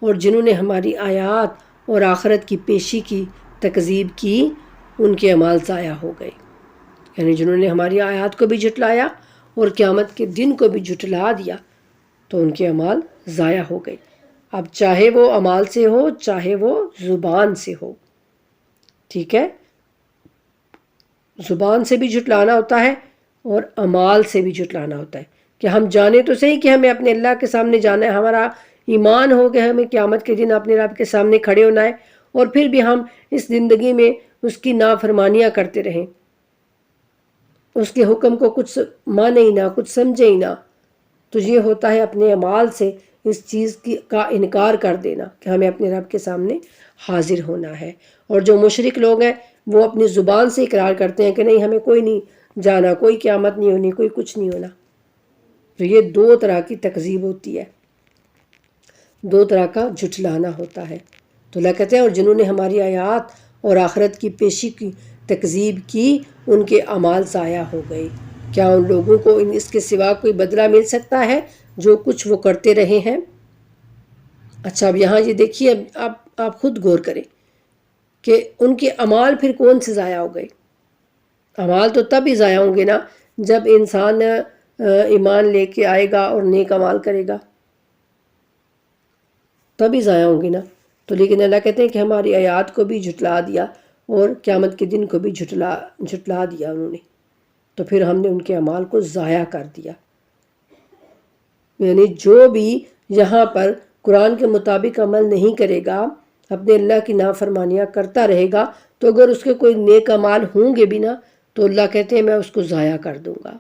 اور جنہوں نے ہماری آیات اور آخرت کی پیشی کی تکذیب کی ان کے اعمال ضائع ہو گئے۔ یعنی جنہوں نے ہماری آیات کو بھی جھٹلایا اور قیامت کے دن کو بھی جھٹلا دیا تو ان کے اعمال ضائع ہو گئے۔ اب چاہے وہ اعمال سے ہو چاہے وہ زبان سے ہو، ٹھیک ہے، زبان سے بھی جھٹلانا ہوتا ہے اور اعمال سے بھی جھٹلانا ہوتا ہے، کہ ہم جانیں تو صحیح کہ ہمیں اپنے اللہ کے سامنے جانا ہے، ہمارا ایمان ہو کہ ہمیں قیامت کے دن اپنے رب کے سامنے کھڑے ہونا ہے، اور پھر بھی ہم اس زندگی میں اس کی نافرمانیاں کرتے رہیں، اس کے حکم کو کچھ مانے ہی نہ، کچھ سمجھے ہی نہ، تو یہ ہوتا ہے اپنے اعمال سے اس چیز کا انکار کر دینا کہ ہمیں اپنے رب کے سامنے حاضر ہونا ہے۔ اور جو مشرک لوگ ہیں وہ اپنی زبان سے اقرار کرتے ہیں کہ نہیں ہمیں کوئی نہیں جانا، کوئی قیامت نہیں ہونی، کوئی کچھ نہیں ہونا۔ تو یہ دو طرح کی تکذیب ہوتی ہے، دو طرح کا جھٹلانا ہوتا ہے۔ تو اللہ کہتے ہیں اور جنہوں نے ہماری آیات اور آخرت کی پیشی کی تکذیب کی ان کے اعمال ضائع ہو گئے۔ کیا ان لوگوں کو اس کے سوا کوئی بدلہ مل سکتا ہے جو کچھ وہ کرتے رہے ہیں؟ اچھا اب یہاں یہ دیکھیے، آپ خود غور کریں کہ ان کے اعمال پھر کون سے ضائع ہو گئے؟ اعمال تو تب ہی ضائع ہوں گے نا جب انسان ایمان لے کے آئے گا اور نیک اعمال کرے گا، تب ہی ضائع ہوں گے نا۔ تو لیکن اللہ کہتے ہیں کہ ہماری آیات کو بھی جھٹلا دیا اور قیامت کے دن کو بھی جھٹلا دیا انہوں نے، تو پھر ہم نے ان کے اعمال کو ضائع کر دیا۔ یعنی جو بھی یہاں پر قرآن کے مطابق عمل نہیں کرے گا، اپنے اللہ کی نافرمانیاں کرتا رہے گا، تو اگر اس کے کوئی نیک اعمال ہوں گے بھی نا تو اللہ کہتے ہیں میں اس کو ضائع کر دوں گا۔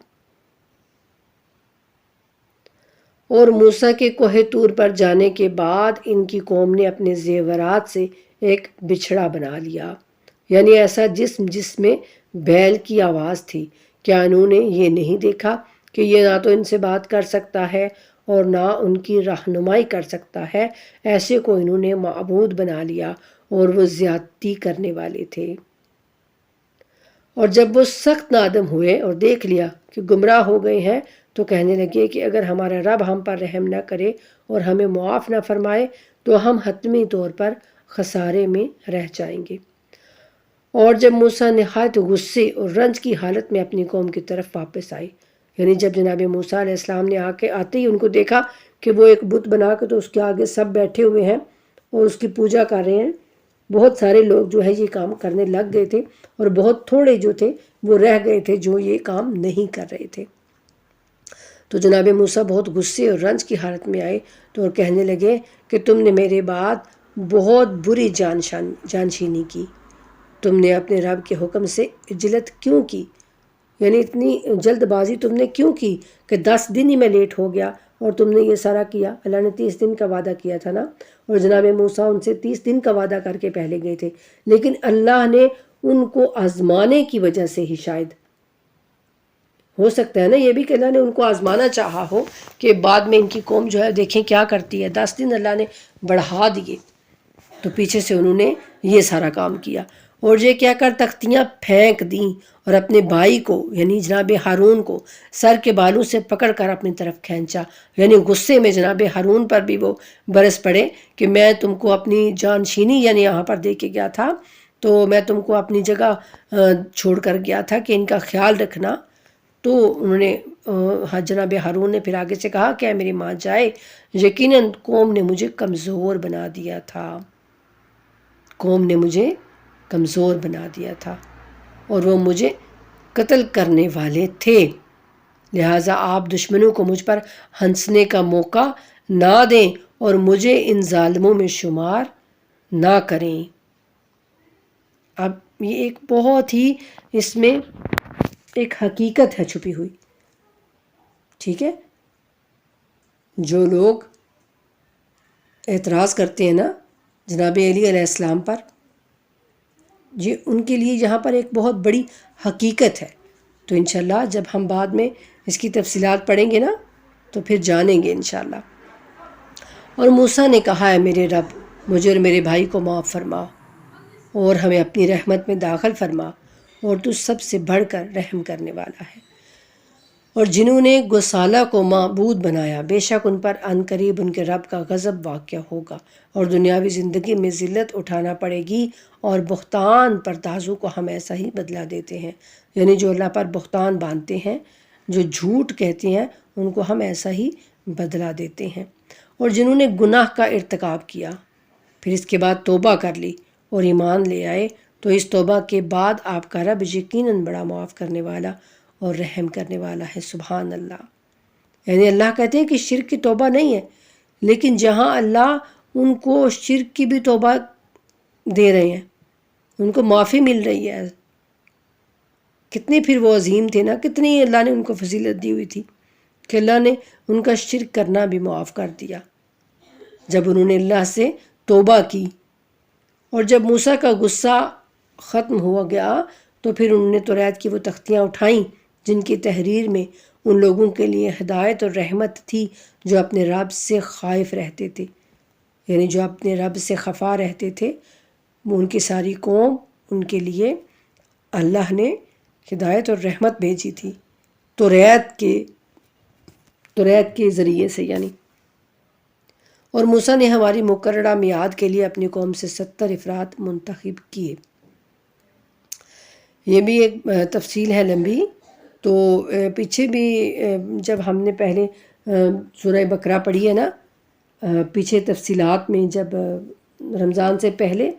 اور موسیٰ کے کوہ طور پر جانے کے بعد ان کی قوم نے اپنے زیورات سے ایک بچھڑا بنا لیا، یعنی ایسا جسم جس میں بیل کی آواز تھی۔ کیا انہوں نے یہ نہیں دیکھا کہ یہ نہ تو ان سے بات کر سکتا ہے اور نہ ان کی رہنمائی کر سکتا ہے؟ ایسے کو انہوں نے معبود بنا لیا اور وہ زیادتی کرنے والے تھے۔ اور جب وہ سخت نادم ہوئے اور دیکھ لیا کہ گمراہ ہو گئے ہیں تو کہنے لگے کہ اگر ہمارا رب ہم پر رحم نہ کرے اور ہمیں معاف نہ فرمائے تو ہم حتمی طور پر خسارے میں رہ جائیں گے۔ اور جب موسیٰ نہایت غصے اور رنج کی حالت میں اپنی قوم کی طرف واپس آئے، یعنی جب جناب موسیٰ علیہ السلام نے آتے ہی ان کو دیکھا کہ وہ ایک بت بنا کے تو اس کے آگے سب بیٹھے ہوئے ہیں اور اس کی پوجا کر رہے ہیں، بہت سارے لوگ جو ہے یہ کام کرنے لگ گئے تھے اور بہت تھوڑے جو تھے وہ رہ گئے تھے جو یہ کام نہیں کر رہے تھے۔ تو جناب موسیٰ بہت غصے اور رنج کی حالت میں آئے تو کہنے لگے کہ تم نے میرے بعد بہت بری جانشینی کی، تم نے اپنے رب کے حکم سے عجلت کیوں کی؟ یعنی اتنی جلد بازی تم نے کیوں کی کہ 10 دن ہی میں لیٹ ہو گیا اور تم نے یہ سارا کیا؟ اللہ نے 30 دن کا وعدہ کیا تھا نا، اور جناب موسیٰ ان سے 30 دن کا وعدہ کر کے پہلے گئے تھے، لیکن اللہ نے ان کو آزمانے کی وجہ سے ہی، شاید ہو سکتا ہے نا یہ بھی کہ اللہ نے ان کو آزمانا چاہا ہو کہ بعد میں ان کی قوم جو ہے دیکھیں کیا کرتی ہے، 10 دن اللہ نے بڑھا دیے تو پیچھے سے انہوں نے یہ سارا کام کیا، اور یہ کیا کر تختیاں پھینک دیں اور اپنے بھائی کو یعنی جناب ہارون کو سر کے بالوں سے پکڑ کر اپنی طرف کھینچا، یعنی غصے میں جناب ہارون پر بھی وہ برس پڑے کہ میں تم کو اپنی جانشینی یعنی یہاں پر دے کے گیا تھا تو میں تم کو اپنی جگہ چھوڑ کر گیا تھا کہ ان کا خیال رکھنا. تو انہوں نے جناب ہارون نے پھر آگے سے کہا کہ اے میری ماں جائے، یقیناً قوم نے مجھے کمزور بنا دیا تھا، قوم نے مجھے کمزور بنا دیا تھا اور وہ مجھے قتل کرنے والے تھے، لہٰذا آپ دشمنوں کو مجھ پر ہنسنے کا موقع نہ دیں اور مجھے ان ظالموں میں شمار نہ کریں. اب یہ ایک بہت ہی اس میں ایک حقیقت ہے چھپی ہوئی. ٹھیک ہے، جو لوگ اعتراض کرتے ہیں نا جناب علی علیہ السلام پر، یہ ان کے لیے یہاں پر ایک بہت بڑی حقیقت ہے. تو انشاءاللہ جب ہم بعد میں اس کی تفصیلات پڑھیں گے نا تو پھر جانیں گے انشاءاللہ. اور موسیٰ نے کہا ہے میرے رب مجھے اور میرے بھائی کو معاف فرما اور ہمیں اپنی رحمت میں داخل فرما، اور تو سب سے بڑھ کر رحم کرنے والا ہے. اور جنہوں نے گوسالہ کو معبود بنایا، بے شک ان پر عنقریب ان کے رب کا غضب واقع ہوگا اور دنیاوی زندگی میں ذلت اٹھانا پڑے گی. اور بہتان پردازوں کو ہم ایسا ہی بدلہ دیتے ہیں، یعنی جو اللہ پر بہتان باندھتے ہیں، جو جھوٹ کہتے ہیں، ان کو ہم ایسا ہی بدلہ دیتے ہیں. اور جنہوں نے گناہ کا ارتکاب کیا پھر اس کے بعد توبہ کر لی اور ایمان لے آئے، تو اس توبہ کے بعد آپ کا رب یقیناً بڑا معاف کرنے والا اور رحم کرنے والا ہے. سبحان اللہ. یعنی اللہ کہتے ہیں کہ شرک کی توبہ نہیں ہے، لیکن جہاں اللہ ان کو شرک کی بھی توبہ دے رہے ہیں، ان کو معافی مل رہی ہے. کتنے پھر وہ عظیم تھے نا، کتنی اللہ نے ان کو فضیلت دی ہوئی تھی کہ اللہ نے ان کا شرک کرنا بھی معاف کر دیا جب انہوں نے اللہ سے توبہ کی. اور جب موسیٰ کا غصہ ختم ہو گیا تو پھر انہوں نے توریت کی وہ تختیاں اٹھائیں جن کی تحریر میں ان لوگوں کے لیے ہدایت اور رحمت تھی جو اپنے رب سے خائف رہتے تھے، یعنی جو اپنے رب سے خفا رہتے تھے. ان کی ساری قوم، ان کے لیے اللہ نے ہدایت اور رحمت بھیجی تھی توریت کے ذریعے سے یعنی. اور موسیٰ نے ہماری مقررہ میعاد کے لیے اپنی قوم سے 70 افراد منتخب کیے. یہ بھی ایک تفصیل ہے لمبی. تو پیچھے بھی جب ہم نے پہلے سورہ بقرہ پڑھی ہے نا، پیچھے تفصیلات میں جب رمضان سے پہلے،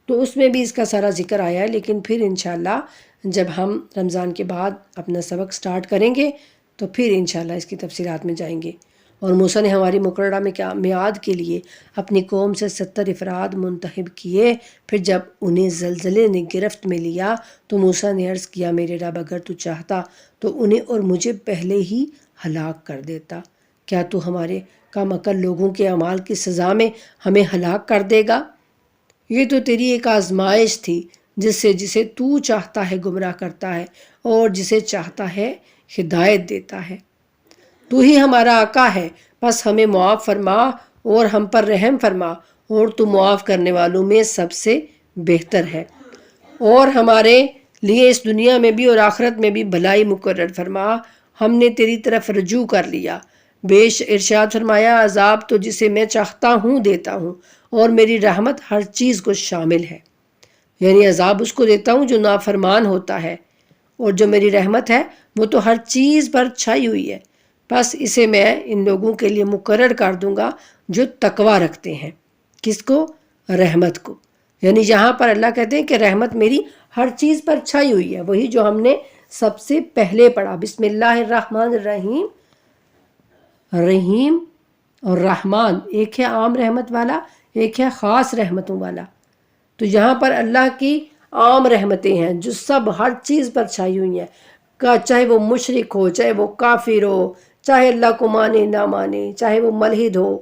تو اس میں بھی اس کا سارا ذکر آیا ہے. لیکن پھر انشاءاللہ جب ہم رمضان کے بعد اپنا سبق سٹارٹ کریں گے تو پھر انشاءاللہ اس کی تفصیلات میں جائیں گے. اور موسیٰ نے ہماری مقررہ میعاد کے لیے اپنی قوم سے 70 افراد منتخب کیے. پھر جب انہیں زلزلے نے گرفت میں لیا تو موسیٰ نے عرض کیا میرے رب اگر تو چاہتا تو انہیں اور مجھے پہلے ہی ہلاک کر دیتا. کیا تو ہمارے کم عقل لوگوں کے اعمال کی سزا میں ہمیں ہلاک کر دے گا؟ یہ تو تیری ایک آزمائش تھی جسے تو چاہتا ہے گمراہ کرتا ہے اور جسے چاہتا ہے ہدایت دیتا ہے. تو ہی ہمارا آقا ہے، بس ہمیں معاف فرما اور ہم پر رحم فرما، اور تو معاف کرنے والوں میں سب سے بہتر ہے. اور ہمارے لیے اس دنیا میں بھی اور آخرت میں بھی بھلائی مقرر فرما، ہم نے تیری طرف رجوع کر لیا. بیش ارشاد فرمایا عذاب تو جسے میں چاہتا ہوں دیتا ہوں، اور میری رحمت ہر چیز کو شامل ہے. یعنی عذاب اس کو دیتا ہوں جو نافرمان ہوتا ہے، اور جو میری رحمت ہے وہ تو ہر چیز پر چھائی ہوئی ہے. بس اسے میں ان لوگوں کے لیے مقرر کر دوں گا جو تقوی رکھتے ہیں. کس کو؟ رحمت کو. یعنی یہاں پر اللہ کہتے ہیں کہ رحمت میری ہر چیز پر چھائی ہوئی ہے. وہی جو ہم نے سب سے پہلے پڑھا، بسم اللہ الرحمن الرحیم. رحیم اور رحمان ایک ہے عام رحمت والا، ایک ہے خاص رحمتوں والا. تو یہاں پر اللہ کی عام رحمتیں ہیں جو سب ہر چیز پر چھائی ہوئی ہیں، چاہے وہ مشرک ہو، چاہے وہ کافر ہو، چاہے اللہ کو مانے نہ مانے، چاہے وہ ملحد ہو،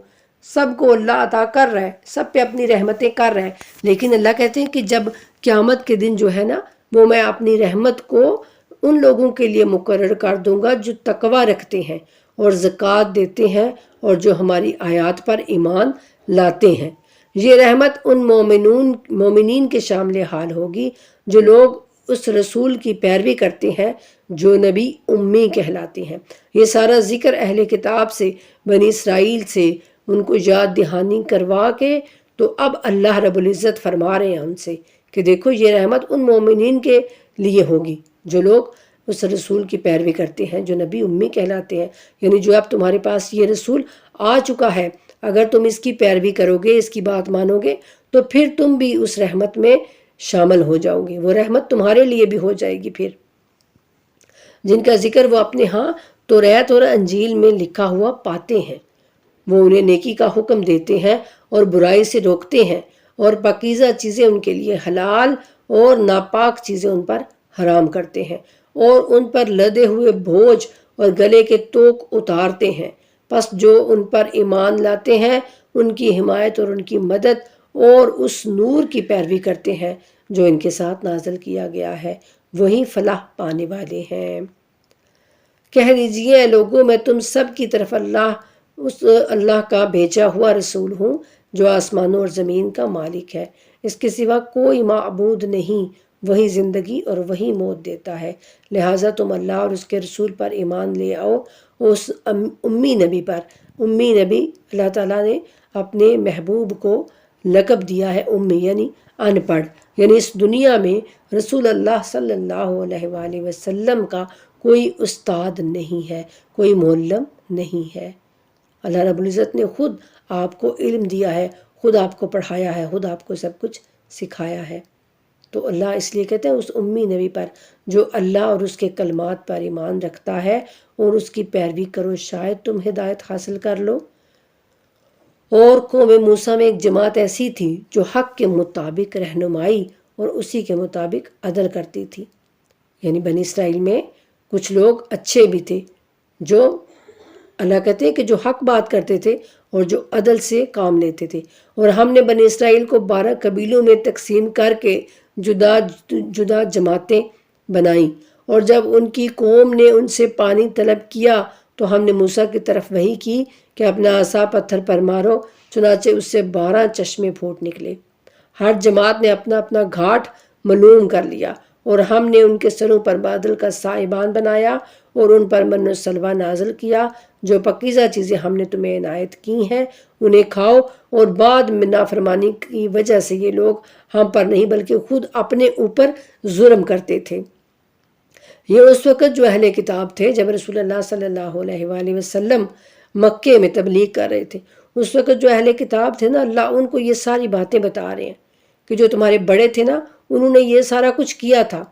سب کو اللہ عطا کر رہا ہے، سب پہ اپنی رحمتیں کر رہے ہیں. لیکن اللہ کہتے ہیں کہ جب قیامت کے دن جو ہے نا، وہ میں اپنی رحمت کو ان لوگوں کے لیے مقرر کر دوں گا جو تقوی رکھتے ہیں اور زکوٰۃ دیتے ہیں اور جو ہماری آیات پر ایمان لاتے ہیں. یہ رحمت ان مومنین کے شامل حال ہوگی جو لوگ اس رسول کی پیروی کرتے ہیں جو نبی امی کہلاتے ہیں. یہ سارا ذکر اہل کتاب سے، بنی اسرائیل سے ان کو یاد دہانی کروا کے تو اب اللہ رب العزت فرما رہے ہیں ان سے کہ دیکھو یہ رحمت ان مومنین کے لیے ہوگی جو لوگ اس رسول کی پیروی کرتے ہیں جو نبی امی کہلاتے ہیں، یعنی جو اب تمہارے پاس یہ رسول آ چکا ہے، اگر تم اس کی پیروی کرو گے، اس کی بات مانو گے تو پھر تم بھی اس رحمت میں شامل ہو جاؤ گے، وہ رحمت تمہارے لیے بھی ہو جائے گی۔ پھر جن کا ذکر وہ اپنے ہاں توریت اور انجیل میں لکھا ہوا پاتے ہیں، وہ انہیں نیکی کا حکم دیتے ہیں اور برائی سے روکتے ہیں، اور پاکیزہ چیزیں ان کے لیے حلال اور ناپاک چیزیں ان پر حرام کرتے ہیں، اور ان پر لدے ہوئے بوجھ اور گلے کے توق اتارتے ہیں۔ پس جو ان پر ایمان لاتے ہیں ان کی حمایت اور ان کی مدد اور اس نور کی پیروی کرتے ہیں جو ان کے ساتھ نازل کیا گیا ہے، وہی فلاح پانے والے ہیں۔ کہہ دیجئے اے لوگوں، میں تم سب کی طرف اللہ کا بھیجا ہوا رسول ہوں جو آسمانوں اور زمین کا مالک ہے، اس کے سوا کوئی معبود نہیں، وہی زندگی اور وہی موت دیتا ہے، لہٰذا تم اللہ اور اس کے رسول پر ایمان لے آؤ، اس امی نبی پر۔ امی نبی اللہ تعالیٰ نے اپنے محبوب کو لقب دیا ہے امی، یعنی ان پڑھ، یعنی اس دنیا میں رسول اللہ صلی اللہ علیہ وآلہ وسلم کا کوئی استاد نہیں ہے، کوئی معلم نہیں ہے۔ اللہ رب العزت نے خود آپ کو علم دیا ہے، خود آپ کو پڑھایا ہے، خود آپ کو سب کچھ سکھایا ہے۔ تو اللہ اس لیے کہتے ہیں اس امی نبی پر جو اللہ اور اس کے کلمات پر ایمان رکھتا ہے اور اس کی پیروی کرو، شاید تم ہدایت حاصل کر لو۔ اور قوم موسیٰ میں ایک جماعت ایسی تھی جو حق کے مطابق رہنمائی اور اسی کے مطابق عدل کرتی تھی، یعنی بنی اسرائیل میں کچھ لوگ اچھے بھی تھے جو اللہ کہتے ہیں کہ جو حق بات کرتے تھے اور جو عدل سے کام لیتے تھے، اور ہم نے بنی اسرائیل کو 12 قبیلوں میں تقسیم کر کے جدا جدا جماعتیں بنائیں، اور جب ان کی قوم نے ان سے پانی طلب کیا تو ہم نے موسیٰ کی طرف وحی کی کہ اپنا عصا پتھر پر مارو، چنانچہ اس سے 12 چشمے پھوٹ نکلے۔ ہر جماعت نے اپنا اپنا گھاٹ معلوم کر لیا، اور ہم نے ان کے سروں پر بادل کا سائبان بنایا اور ان پر من و سلوہ نازل کیا، جو پاکیزہ چیزیں ہم نے تمہیں عنایت کی ہیں انہیں کھاؤ، اور بعد میں نافرمانی کی وجہ سے یہ لوگ ہم پر نہیں بلکہ خود اپنے اوپر ظلم کرتے تھے۔ یہ اس وقت جو اہل کتاب تھے جب رسول اللہ صلی اللہ علیہ وآلہ وسلم مکے میں تبلیغ کر رہے تھے، اس وقت جو اہل کتاب تھے نا، اللہ ان کو یہ ساری باتیں بتا رہے ہیں کہ جو تمہارے بڑے تھے نا انہوں نے یہ سارا کچھ کیا تھا،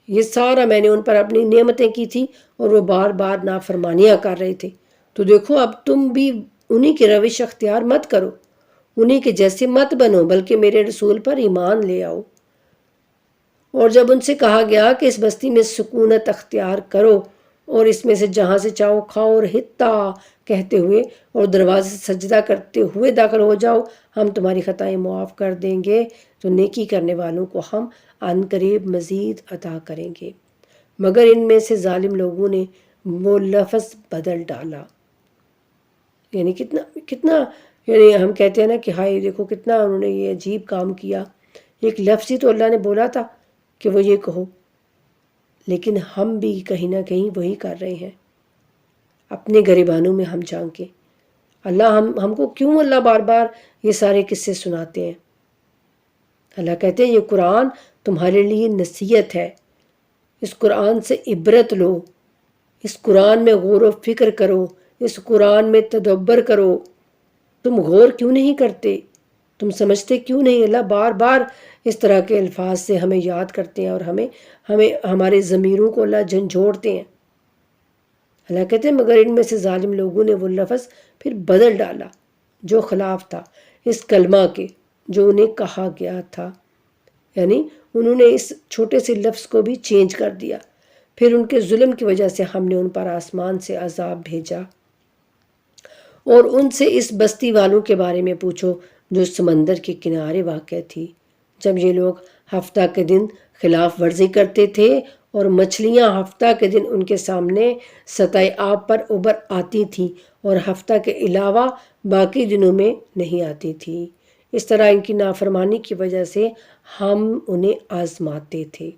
یہ سارا میں نے ان پر اپنی نعمتیں کی تھی اور وہ بار بار نافرمانیاں کر رہے تھے، تو دیکھو اب تم بھی انہی کی روش اختیار مت کرو، انہی کے جیسے مت بنو، بلکہ میرے رسول پر ایمان لے آؤ۔ اور جب ان سے کہا گیا کہ اس بستی میں سکونت اختیار کرو اور اس میں سے جہاں سے چاہو کھاؤ اور حتہ کہتے ہوئے اور دروازے سے سجدہ کرتے ہوئے داخل ہو جاؤ، ہم تمہاری خطائیں معاف کر دیں گے، تو نیکی کرنے والوں کو ہم عن قریب مزید عطا کریں گے۔ مگر ان میں سے ظالم لوگوں نے وہ لفظ بدل ڈالا، یعنی کتنا یعنی ہم کہتے ہیں نا کہ ہائے دیکھو کتنا انہوں نے یہ عجیب کام کیا، ایک لفظ ہی تو اللہ نے بولا تھا کہ وہ یہ کہو، لیکن ہم بھی کہیں نہ کہیں وہی کر رہے ہیں اپنے گریبانوں میں ہم جھانک کے۔ اللہ ہم کو کیوں اللہ بار بار یہ سارے قصے سناتے ہیں؟ اللہ کہتے ہیں یہ قرآن تمہارے لیے نصیحت ہے، اس قرآن سے عبرت لو، اس قرآن میں غور و فکر کرو، اس قرآن میں تدبر کرو۔ تم غور کیوں نہیں کرتے؟ تم سمجھتے کیوں نہیں؟ اللہ بار بار اس طرح کے الفاظ سے ہمیں یاد کرتے ہیں اور ہمیں ہمارے ضمیروں کو اللہ جھنجھوڑتے ہیں۔ اللہ کہتے ہیں مگر ان میں سے ظالم لوگوں نے وہ لفظ پھر بدل ڈالا جو خلاف تھا اس کلمہ کے جو انہیں کہا گیا تھا، یعنی انہوں نے اس چھوٹے سے لفظ کو بھی چینج کر دیا۔ پھر ان کے ظلم کی وجہ سے ہم نے ان پر آسمان سے عذاب بھیجا۔ اور ان سے اس بستی والوں کے بارے میں پوچھو جو سمندر کے کنارے واقع تھی، جب یہ لوگ ہفتہ کے دن خلاف ورزی کرتے تھے اور مچھلیاں ہفتہ کے دن ان کے سامنے سطح آب پر ابھر آتی تھیں اور ہفتہ کے علاوہ باقی دنوں میں نہیں آتی تھی۔ اس طرح ان کی نافرمانی کی وجہ سے ہم انہیں آزماتے تھے۔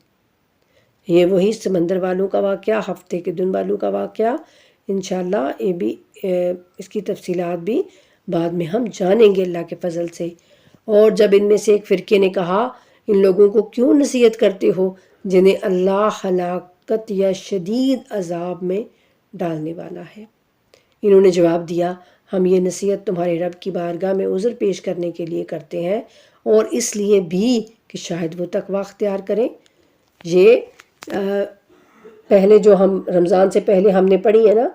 یہ وہی سمندر والوں کا واقعہ، ہفتے کے دن والوں کا واقعہ، انشاءاللہ یہ بھی اس کی تفصیلات بھی بعد میں ہم جانیں گے اللہ کے فضل سے۔ اور جب ان میں سے ایک فرقے نے کہا ان لوگوں کو کیوں نصیحت کرتے ہو جنہیں اللہ ہلاکت یا شدید عذاب میں ڈالنے والا ہے؟ انہوں نے جواب دیا، ہم یہ نصیحت تمہارے رب کی بارگاہ میں عذر پیش کرنے کے لیے کرتے ہیں اور اس لیے بھی کہ شاید وہ تقوی اختیار کریں۔ یہ پہلے جو ہم رمضان سے پہلے ہم نے پڑھی ہے نا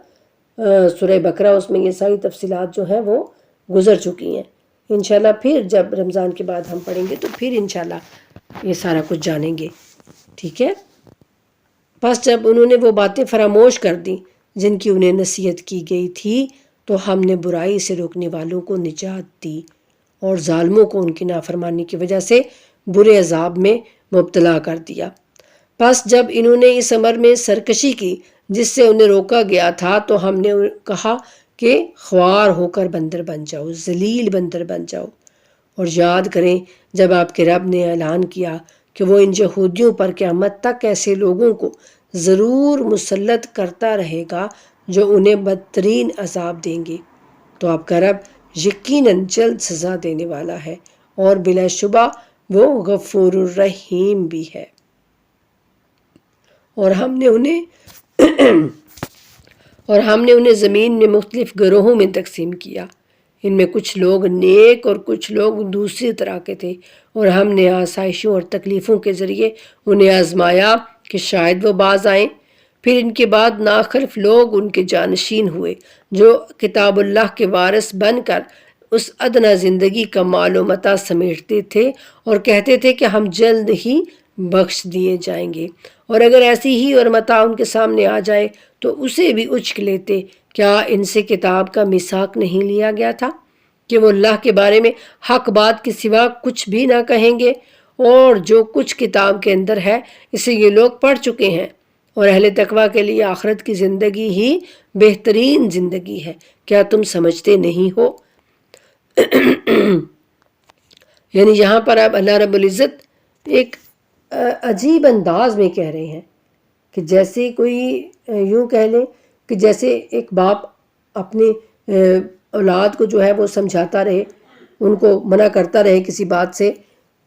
سورہ بقرہ، اس میں یہ ساری تفصیلات جو ہیں وہ گزر چکی ہیں۔ انشاءاللہ پھر جب رمضان کے بعد ہم پڑھیں گے تو پھر انشاءاللہ یہ سارا کچھ جانیں گے، ٹھیک ہے؟ پس جب انہوں نے وہ باتیں فراموش کر دیں جن کی انہیں نصیحت کی گئی تھی تو ہم نے برائی سے روکنے والوں کو نجات دی اور ظالموں کو ان کی نافرمانی کی وجہ سے برے عذاب میں مبتلا کر دیا۔ پس جب انہوں نے اس امر میں سرکشی کی جس سے انہیں روکا گیا تھا تو ہم نے کہا کہ خوار ہو کر بندر بن جاؤ، ذلیل بندر بن جاؤ، اور یاد کریں جب آپ کے رب نے اعلان کیا کہ وہ ان یہودیوں پر قیامت تک ایسے لوگوں کو ضرور مسلط کرتا رہے گا جو انہیں بدترین عذاب دیں گے، تو آپ کا رب یقیناً جلد سزا دینے والا ہے اور بلا شبہ وہ غفور الرحیم بھی ہے۔ اور ہم نے انہیں زمین میں مختلف گروہوں میں تقسیم کیا، ان میں کچھ لوگ نیک اور کچھ لوگ دوسری طرح کے تھے، اور ہم نے آسائشوں اور تکلیفوں کے ذریعے انہیں آزمایا کہ شاید وہ باز آئیں۔ پھر ان کے بعد ناخلف لوگ ان کے جانشین ہوئے جو کتاب اللہ کے وارث بن کر اس ادنا زندگی کا مال و متاع سمیٹتے تھے اور کہتے تھے کہ ہم جلد ہی بخش دیے جائیں گے، اور اگر ایسی ہی اور متاع ان کے سامنے آ جائے تو اسے بھی اچک لیتے۔ کیا ان سے کتاب کا میثاق نہیں لیا گیا تھا کہ وہ اللہ کے بارے میں حق بات کے سوا کچھ بھی نہ کہیں گے؟ اور جو کچھ کتاب کے اندر ہے اسے یہ لوگ پڑھ چکے ہیں، اور اہل تقوی کے لیے آخرت کی زندگی ہی بہترین زندگی ہے۔ کیا تم سمجھتے نہیں ہو؟ یعنی یہاں پر اب اللہ رب العزت ایک عجیب انداز میں کہہ رہے ہیں کہ جیسے کوئی یوں کہہ لیں کہ جیسے ایک باپ اپنے اولاد کو جو ہے وہ سمجھاتا رہے، ان کو منع کرتا رہے کسی بات سے،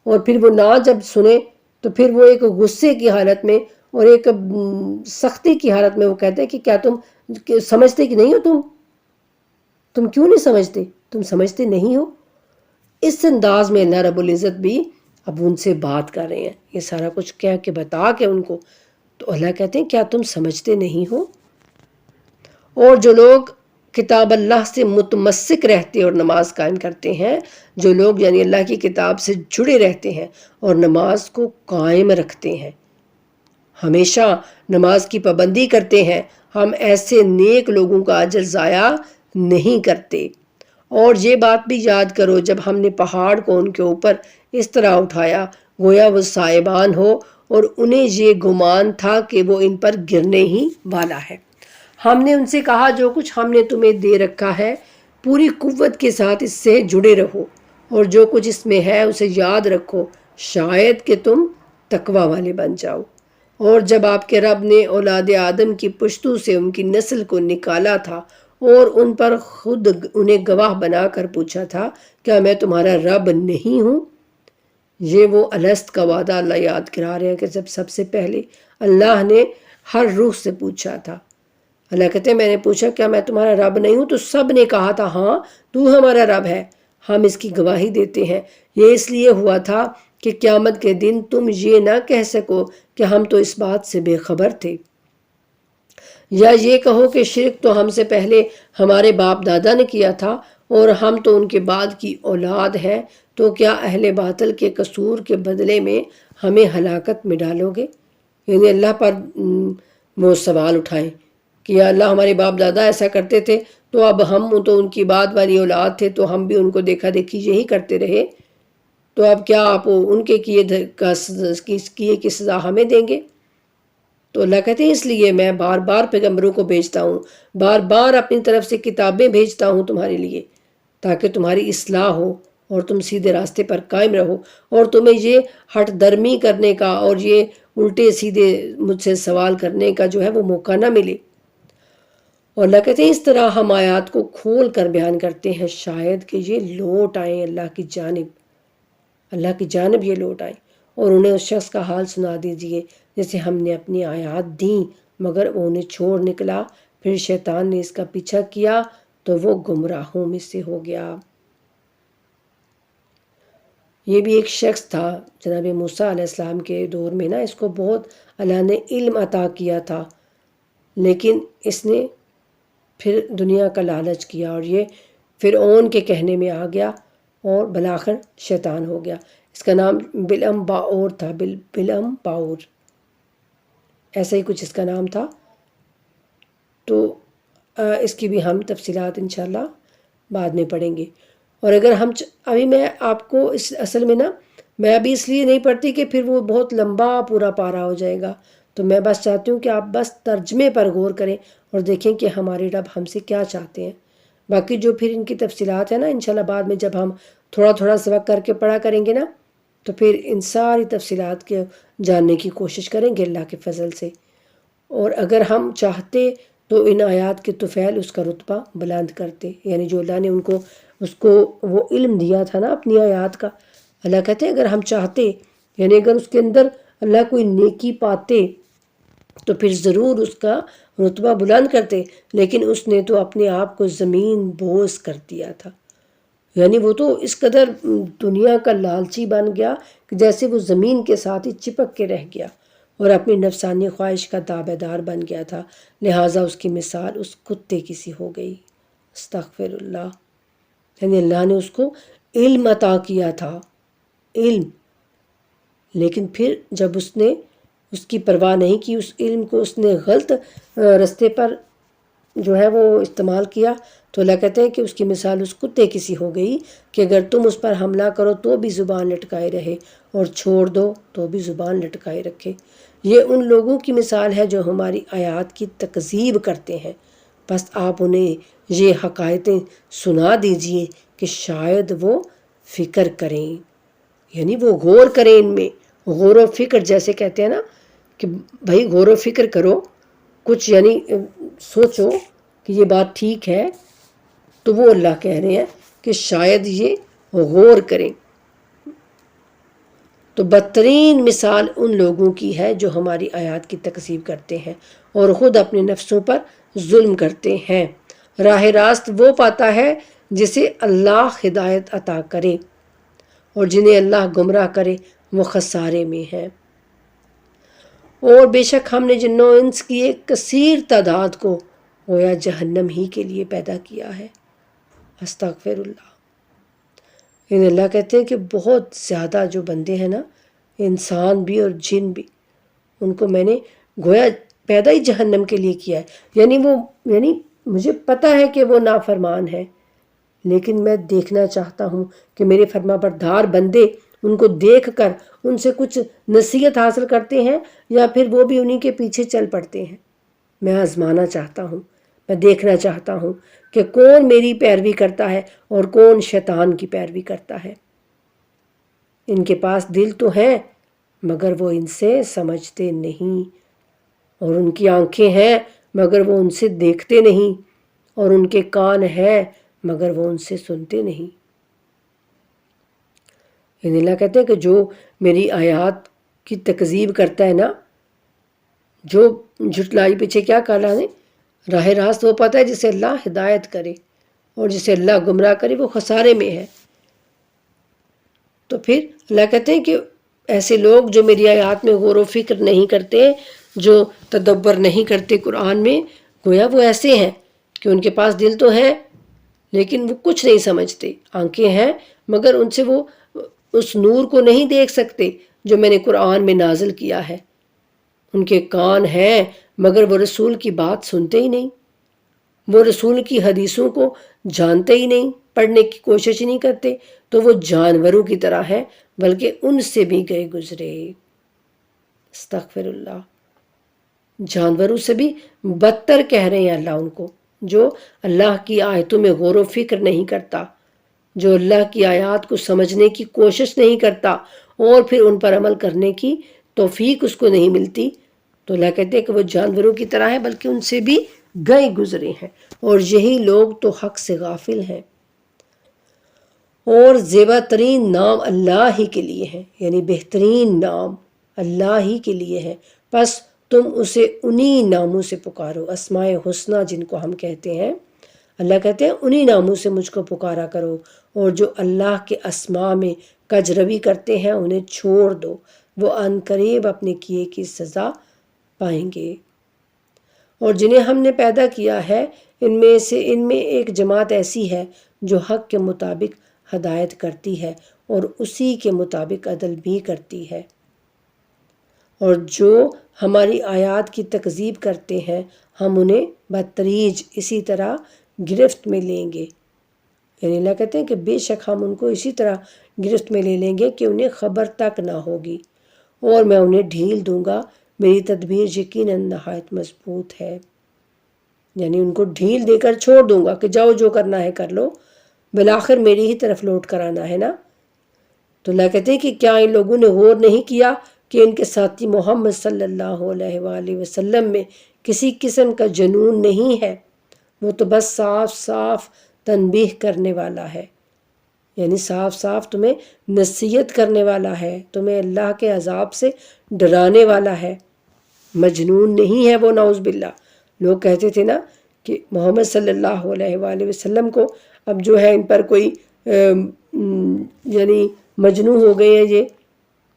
اور پھر وہ نہ جب سنے تو پھر وہ ایک غصے کی حالت میں اور ایک سختی کی حالت میں وہ کہتے ہیں کہ کیا تم سمجھتے کہ نہیں ہو؟ تم کیوں نہیں سمجھتے؟ تم سمجھتے نہیں ہو؟ اس انداز میں اللہ رب العزت بھی اب ان سے بات کر رہے ہیں، یہ سارا کچھ کہہ کے بتا کے ان کو، تو اللہ کہتے ہیں کیا تم سمجھتے نہیں ہو؟ اور جو لوگ کتاب اللہ سے متمسک رہتے اور نماز قائم کرتے ہیں، جو لوگ یعنی اللہ کی کتاب سے جڑے رہتے ہیں اور نماز کو قائم رکھتے ہیں، ہمیشہ نماز کی پابندی کرتے ہیں، ہم ایسے نیک لوگوں کا اجر ضائع نہیں کرتے۔ اور یہ بات بھی یاد کرو جب ہم نے پہاڑ کو ان کے اوپر اس طرح اٹھایا گویا وہ سائبان ہو، اور انہیں یہ گمان تھا کہ وہ ان پر گرنے ہی والا ہے۔ ہم نے ان سے کہا جو کچھ ہم نے تمہیں دے رکھا ہے پوری قوت کے ساتھ اس سے جڑے رہو، اور جو کچھ اس میں ہے اسے یاد رکھو، شاید کہ تم تقوی والے بن جاؤ۔ اور جب آپ کے رب نے اولاد آدم کی پشتوں سے ان کی نسل کو نکالا تھا اور ان پر خود انہیں گواہ بنا کر پوچھا تھا کیا میں تمہارا رب نہیں ہوں؟ یہ وہ الست کا وعدہ اللہ یاد کرا رہے ہیں کہ جب سب سے پہلے اللہ نے ہر روح سے پوچھا تھا، اللہ کہتے ہیں میں نے پوچھا کیا میں تمہارا رب نہیں ہوں؟ تو سب نے کہا تھا ہاں تو ہمارا رب ہے، ہم اس کی گواہی دیتے ہیں۔ یہ اس لیے ہوا تھا کہ قیامت کے دن تم یہ نہ کہہ سکو کہ ہم تو اس بات سے بے خبر تھے، یا یہ کہو کہ شرک تو ہم سے پہلے ہمارے باپ دادا نے کیا تھا اور ہم تو ان کے بعد کی اولاد ہے، تو کیا اہل باطل کے قصور کے بدلے میں ہمیں ہلاکت میں ڈالو گے؟ یعنی اللہ پر وہ سوال اٹھائیں کہ یا اللہ ہمارے باپ دادا ایسا کرتے تھے تو اب ہم تو ان کی بعد والی اولاد تھے تو ہم بھی ان کو دیکھا دیکھی یہی کرتے رہے، تو اب کیا آپ ان کے کیے کی سزا ہمیں دیں گے؟ تو اللہ کہتے ہیں اس لیے میں بار بار پیغمبروں کو بھیجتا ہوں، بار بار اپنی طرف سے کتابیں بھیجتا ہوں تمہارے لیے، تاکہ تمہاری اصلاح ہو اور تم سیدھے راستے پر قائم رہو، اور تمہیں یہ ہٹ درمی کرنے کا اور یہ الٹے سیدھے مجھ سے سوال کرنے کا جو ہے وہ موقع نہ ملے۔ اور اللہ کہتے ہیں اس طرح ہم آیات کو کھول کر بیان کرتے ہیں شاید کہ یہ لوٹ آئیں اللہ کی جانب یہ لوٹ آئیں، اور انہیں اس شخص کا حال سنا دیجئے جسے ہم نے اپنی آیات دیں مگر وہ انہیں چھوڑ نکلا، پھر شیطان نے اس کا پیچھا کیا تو وہ گمراہوں میں سے ہو گیا۔ یہ بھی ایک شخص تھا جناب موسیٰ علیہ السلام کے دور میں نا، اس کو بہت اللہ نے علم عطا کیا تھا، لیکن اس نے پھر دنیا کا لالچ کیا اور یہ فرعون کے کہنے میں آ گیا اور بالآخر شیطان ہو گیا۔ اس کا نام بلعم باور تھا، بلعم باور، ایسا ہی کچھ اس کا نام تھا۔ تو اس کی بھی ہم تفصیلات انشاءاللہ بعد میں پڑھیں گے۔ اور اگر ہم ابھی میں آپ کو اصل میں نا، میں ابھی اس لیے نہیں پڑھتی کہ پھر وہ بہت لمبا پورا پارا ہو جائے گا، تو میں بس چاہتی ہوں کہ آپ بس ترجمے پر غور کریں اور دیکھیں کہ ہمارے رب ہم سے کیا چاہتے ہیں۔ باقی جو پھر ان کی تفصیلات ہیں نا، انشاءاللہ بعد میں جب ہم تھوڑا تھوڑا سبق کر کے پڑھا کریں گے نا، تو پھر ان ساری تفصیلات کے جاننے کی کوشش کریں گے اللہ کے فضل سے۔ اور اگر ہم چاہتے تو ان آیات کے طفیل اس کا رتبہ بلند کرتے، یعنی جو اللہ نے اس کو وہ علم دیا تھا نا اپنی آیات کا، اللہ کہتے ہیں اگر ہم چاہتے، یعنی اگر اس کے اندر اللہ کوئی نیکی پاتے تو پھر ضرور اس کا رتبہ بلند کرتے، لیکن اس نے تو اپنے آپ کو زمین بوس کر دیا تھا، یعنی وہ تو اس قدر دنیا کا لالچی بن گیا کہ جیسے وہ زمین کے ساتھ ہی چپک کے رہ گیا اور اپنی نفسانی خواہش کا تابع دار بن گیا تھا، لہٰذا اس کی مثال اس کتے کی سی ہو گئی۔ استغفر اللہ، یعنی اللہ نے اس کو علم عطا کیا تھا، علم، لیکن پھر جب اس نے اس کی پرواہ نہیں کی، اس علم کو اس نے غلط رستے پر جو ہے وہ استعمال کیا، تو اللہ کہتے ہیں کہ اس کی مثال اس کتے کی سی ہو گئی کہ اگر تم اس پر حملہ کرو تو بھی زبان لٹکائے رہے اور چھوڑ دو تو بھی زبان لٹکائے رکھے۔ یہ ان لوگوں کی مثال ہے جو ہماری آیات کی تکذیب کرتے ہیں، بس آپ انہیں یہ حقائقیں سنا دیجئے کہ شاید وہ فکر کریں، یعنی وہ غور کریں، ان میں غور و فکر جیسے کہتے ہیں نا کہ بھائی غور و فکر کرو، کچھ یعنی سوچو کہ یہ بات ٹھیک ہے، تو وہ اللہ کہہ رہے ہیں کہ شاید یہ غور کریں۔ تو بدترین مثال ان لوگوں کی ہے جو ہماری آیات کی تکذیب کرتے ہیں اور خود اپنے نفسوں پر ظلم کرتے ہیں۔ راہ راست وہ پاتا ہے جسے اللہ ہدایت عطا کرے، اور جنہیں اللہ گمراہ کرے وہ خسارے میں ہیں۔ اور بے شک ہم نے جنوں انس کی ایک کثیر تعداد کو گویا جہنم ہی کے لیے پیدا کیا ہے۔ استغفر اللہ، یعنی اللہ کہتے ہیں کہ بہت زیادہ جو بندے ہیں نا، انسان بھی اور جن بھی، ان کو میں نے گویا پیدا ہی جہنم کے لیے کیا ہے، یعنی مجھے پتہ ہے کہ وہ نافرمان ہے، لیکن میں دیکھنا چاہتا ہوں کہ میرے فرما بردار بندے ان کو دیکھ کر ان سے کچھ نصیحت حاصل کرتے ہیں یا پھر وہ بھی انہی کے پیچھے چل پڑتے ہیں۔ میں آزمانا چاہتا ہوں، میں دیکھنا چاہتا ہوں کہ کون میری پیروی کرتا ہے اور کون شیطان کی پیروی کرتا ہے۔ ان کے پاس دل تو ہیں مگر وہ ان سے سمجھتے نہیں، اور ان کی آنکھیں ہیں مگر وہ ان سے دیکھتے نہیں، اور ان کے کان ہیں مگر وہ ان سے سنتے نہیں۔ یعنی اللہ کہتے ہیں کہ جو میری آیات کی تکذیب کرتا ہے نا، جو جھٹلائی پیچھے کیا کہا ہے، راہ راست وہ پتہ ہے جسے اللہ ہدایت کرے، اور جسے اللہ گمراہ کرے وہ خسارے میں ہے۔ تو پھر اللہ کہتے ہیں کہ ایسے لوگ جو میری آیات میں غور و فکر نہیں کرتے، جو تدبر نہیں کرتے قرآن میں، گویا وہ ایسے ہیں کہ ان کے پاس دل تو ہے لیکن وہ کچھ نہیں سمجھتے، آنکھیں ہیں مگر ان سے وہ اس نور کو نہیں دیکھ سکتے جو میں نے قرآن میں نازل کیا ہے، ان کے کان ہیں مگر وہ رسول کی بات سنتے ہی نہیں، وہ رسول کی حدیثوں کو جانتے ہی نہیں، پڑھنے کی کوشش ہی نہیں کرتے، تو وہ جانوروں کی طرح ہے بلکہ ان سے بھی گئے گزرے۔ استغفر اللہ، جانوروں سے بھی بدتر کہہ رہے ہیں اللہ ان کو، جو اللہ کی آیتوں میں غور و فکر نہیں کرتا، جو اللہ کی آیات کو سمجھنے کی کوشش نہیں کرتا اور پھر ان پر عمل کرنے کی توفیق اس کو نہیں ملتی، تو اللہ کہتے ہیں کہ وہ جانوروں کی طرح ہے بلکہ ان سے بھی گئے گزرے ہیں، اور یہی لوگ تو حق سے غافل ہیں۔ اور زیبا ترین نام اللہ ہی کے لیے ہیں، یعنی بہترین نام اللہ ہی کے لیے ہیں، پس تم اسے انہی ناموں سے پکارو، اسماء حسنہ جن کو ہم کہتے ہیں۔ اللہ کہتے ہیں انہی ناموں سے مجھ کو پکارا کرو، اور جو اللہ کے اسماء میں کجروی کرتے ہیں انہیں چھوڑ دو، وہ عن قریب اپنے کیے کی سزا پائیں گے۔ اور جنہیں ہم نے پیدا کیا ہے ان میں ایک جماعت ایسی ہے جو حق کے مطابق ہدایت کرتی ہے اور اسی کے مطابق عدل بھی کرتی ہے، اور جو ہماری آیات کی تکذیب کرتے ہیں ہم انہیں بتدریج اسی طرح گرفت میں لیں گے، یعنی اللہ کہتے ہیں کہ بے شک ہم ان کو اسی طرح گرفت میں لے لیں گے کہ انہیں خبر تک نہ ہوگی، اور میں انہیں ڈھیل دوں گا، میری تدبیر یقیناً نہایت مضبوط ہے۔ یعنی ان کو ڈھیل دے کر چھوڑ دوں گا کہ جاؤ جو کرنا ہے کر لو، بالآخر میری ہی طرف لوٹ کر آنا ہے نا۔ تو اللہ کہتے ہیں کہ کیا ان لوگوں نے غور نہیں کیا کہ ان کے ساتھی محمد صلی اللہ علیہ وآلہ وسلم میں کسی قسم کا جنون نہیں ہے، وہ تو بس صاف صاف تنبیہ کرنے والا ہے، یعنی صاف صاف تمہیں نصیحت کرنے والا ہے، تمہیں اللہ کے عذاب سے ڈرانے والا ہے، مجنون نہیں ہے وہ، نعوذ باللہ۔ لوگ کہتے تھے نا کہ محمد صلی اللہ علیہ وآلہ وسلم کو اب جو ہے ان پر کوئی یعنی مجنون ہو گئے ہیں، یہ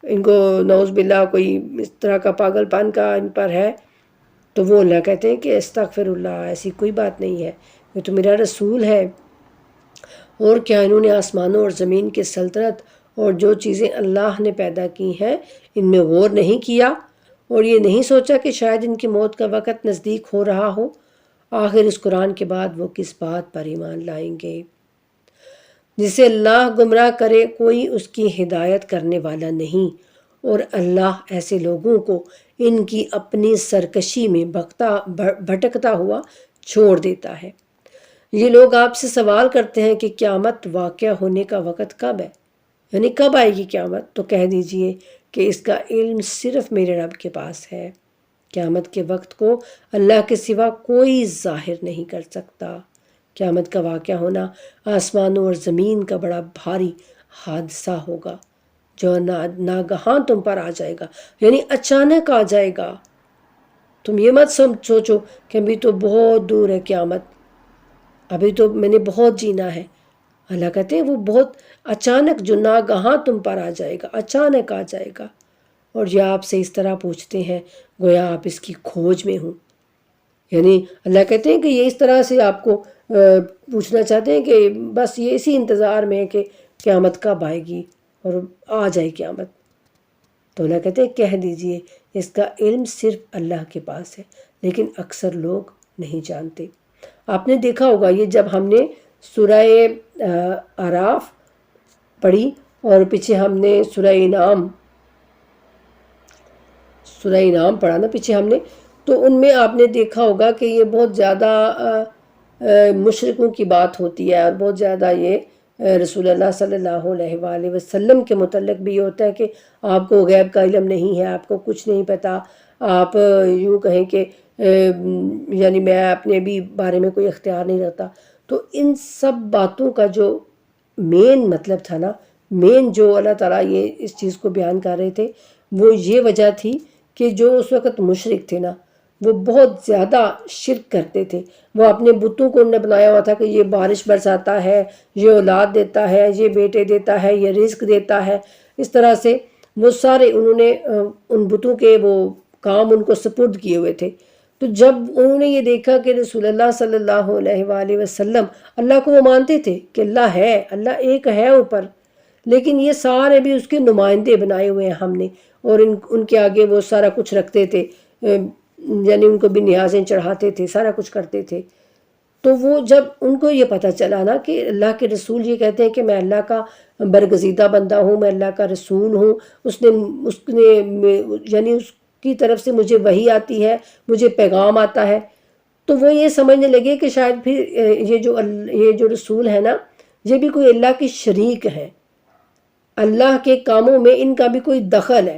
ان کو نعوذ باللہ کوئی اس طرح کا پاگل پن کا ان پر ہے، تو وہ اللہ کہتے ہیں کہ استغفر اللہ، ایسی کوئی بات نہیں ہے، یہ تو میرا رسول ہے۔ اور کیا انہوں نے آسمانوں اور زمین کے سلطنت اور جو چیزیں اللہ نے پیدا کی ہیں ان میں غور نہیں کیا، اور یہ نہیں سوچا کہ شاید ان کی موت کا وقت نزدیک ہو رہا ہو؟ آخر اس قرآن کے بعد وہ کس بات پر ایمان لائیں گے؟ جسے اللہ گمراہ کرے کوئی اس کی ہدایت کرنے والا نہیں، اور اللہ ایسے لوگوں کو ان کی اپنی سرکشی میں بھٹکتا ہوا چھوڑ دیتا ہے۔ یہ لوگ آپ سے سوال کرتے ہیں کہ قیامت واقع ہونے کا وقت کب ہے، یعنی کب آئے گی قیامت؟ تو کہہ دیجئے کہ اس کا علم صرف میرے رب کے پاس ہے، قیامت کے وقت کو اللہ کے سوا کوئی ظاہر نہیں کر سکتا۔ قیامت کا واقع ہونا آسمانوں اور زمین کا بڑا بھاری حادثہ ہوگا جو ناگہاں تم پر آ جائے گا، یعنی اچانک آ جائے گا۔ تم یہ مت سوچو کہ ابھی تو بہت دور ہے قیامت، ابھی تو میں نے بہت جینا ہے۔ اللہ کہتے ہیں وہ بہت اچانک، جو ناگہاں تم پر آ جائے گا، اچانک آ جائے گا۔ اور یہ آپ سے اس طرح پوچھتے ہیں گویا آپ اس کی کھوج میں ہوں، یعنی اللہ کہتے ہیں کہ یہ اس طرح سے آپ کو پوچھنا چاہتے ہیں کہ بس یہ اسی انتظار میں ہے کہ قیامت کب آئے گی اور آ جائے قیامت۔ تو اللہ کہتے ہیں کہہ دیجئے اس کا علم صرف اللہ کے پاس ہے، لیکن اکثر لوگ نہیں جانتے۔ آپ نے دیکھا ہوگا یہ جب ہم نے سورہ اعراف پڑھی اور پیچھے ہم نے سورہ انعام پڑھا نا پیچھے ہم نے، تو ان میں آپ نے دیکھا ہوگا کہ یہ بہت زیادہ مشرکوں کی بات ہوتی ہے، اور بہت زیادہ یہ رسول اللہ صلی اللہ علیہ وآلہ وسلم کے متعلق بھی یہ ہوتا ہے کہ آپ کو غیب کا علم نہیں ہے، آپ کو کچھ نہیں پتہ، آپ یوں کہیں کہ یعنی میں اپنے بھی بارے میں کوئی اختیار نہیں رہتا۔ تو ان سب باتوں کا جو مین مطلب تھا نا، مین جو اللہ تعالیٰ یہ اس چیز کو بیان کر رہے تھے، وہ یہ وجہ تھی کہ جو اس وقت مشرک تھے نا وہ بہت زیادہ شرک کرتے تھے، وہ اپنے بتوں کو انہوں نے بنایا ہوا تھا کہ یہ بارش برساتا ہے، یہ اولاد دیتا ہے، یہ بیٹے دیتا ہے، یہ رزق دیتا ہے، اس طرح سے وہ سارے انہوں نے ان بتوں کے وہ کام ان کو سپرد کیے ہوئے تھے۔ تو جب انہوں نے یہ دیکھا کہ رسول اللہ صلی اللہ علیہ وآلہ وسلم، اللہ کو وہ مانتے تھے کہ اللہ ہے، اللہ ایک ہے اوپر، لیکن یہ سارے بھی اس کے نمائندے بنائے ہوئے ہیں ہم نے، اور ان کے آگے وہ سارا کچھ رکھتے تھے، یعنی ان کو بھی نیازیں چڑھاتے تھے، سارا کچھ کرتے تھے۔ تو وہ جب ان کو یہ پتہ چلا نا کہ اللہ کے رسول یہ کہتے ہیں کہ میں اللہ کا برگزیدہ بندہ ہوں، میں اللہ کا رسول ہوں، اس نے یعنی اس کی طرف سے مجھے وحی آتی ہے، مجھے پیغام آتا ہے، تو وہ یہ سمجھنے لگے کہ شاید پھر یہ جو رسول ہے نا یہ بھی کوئی اللہ کی شریک ہے، اللہ کے کاموں میں ان کا بھی کوئی دخل ہے،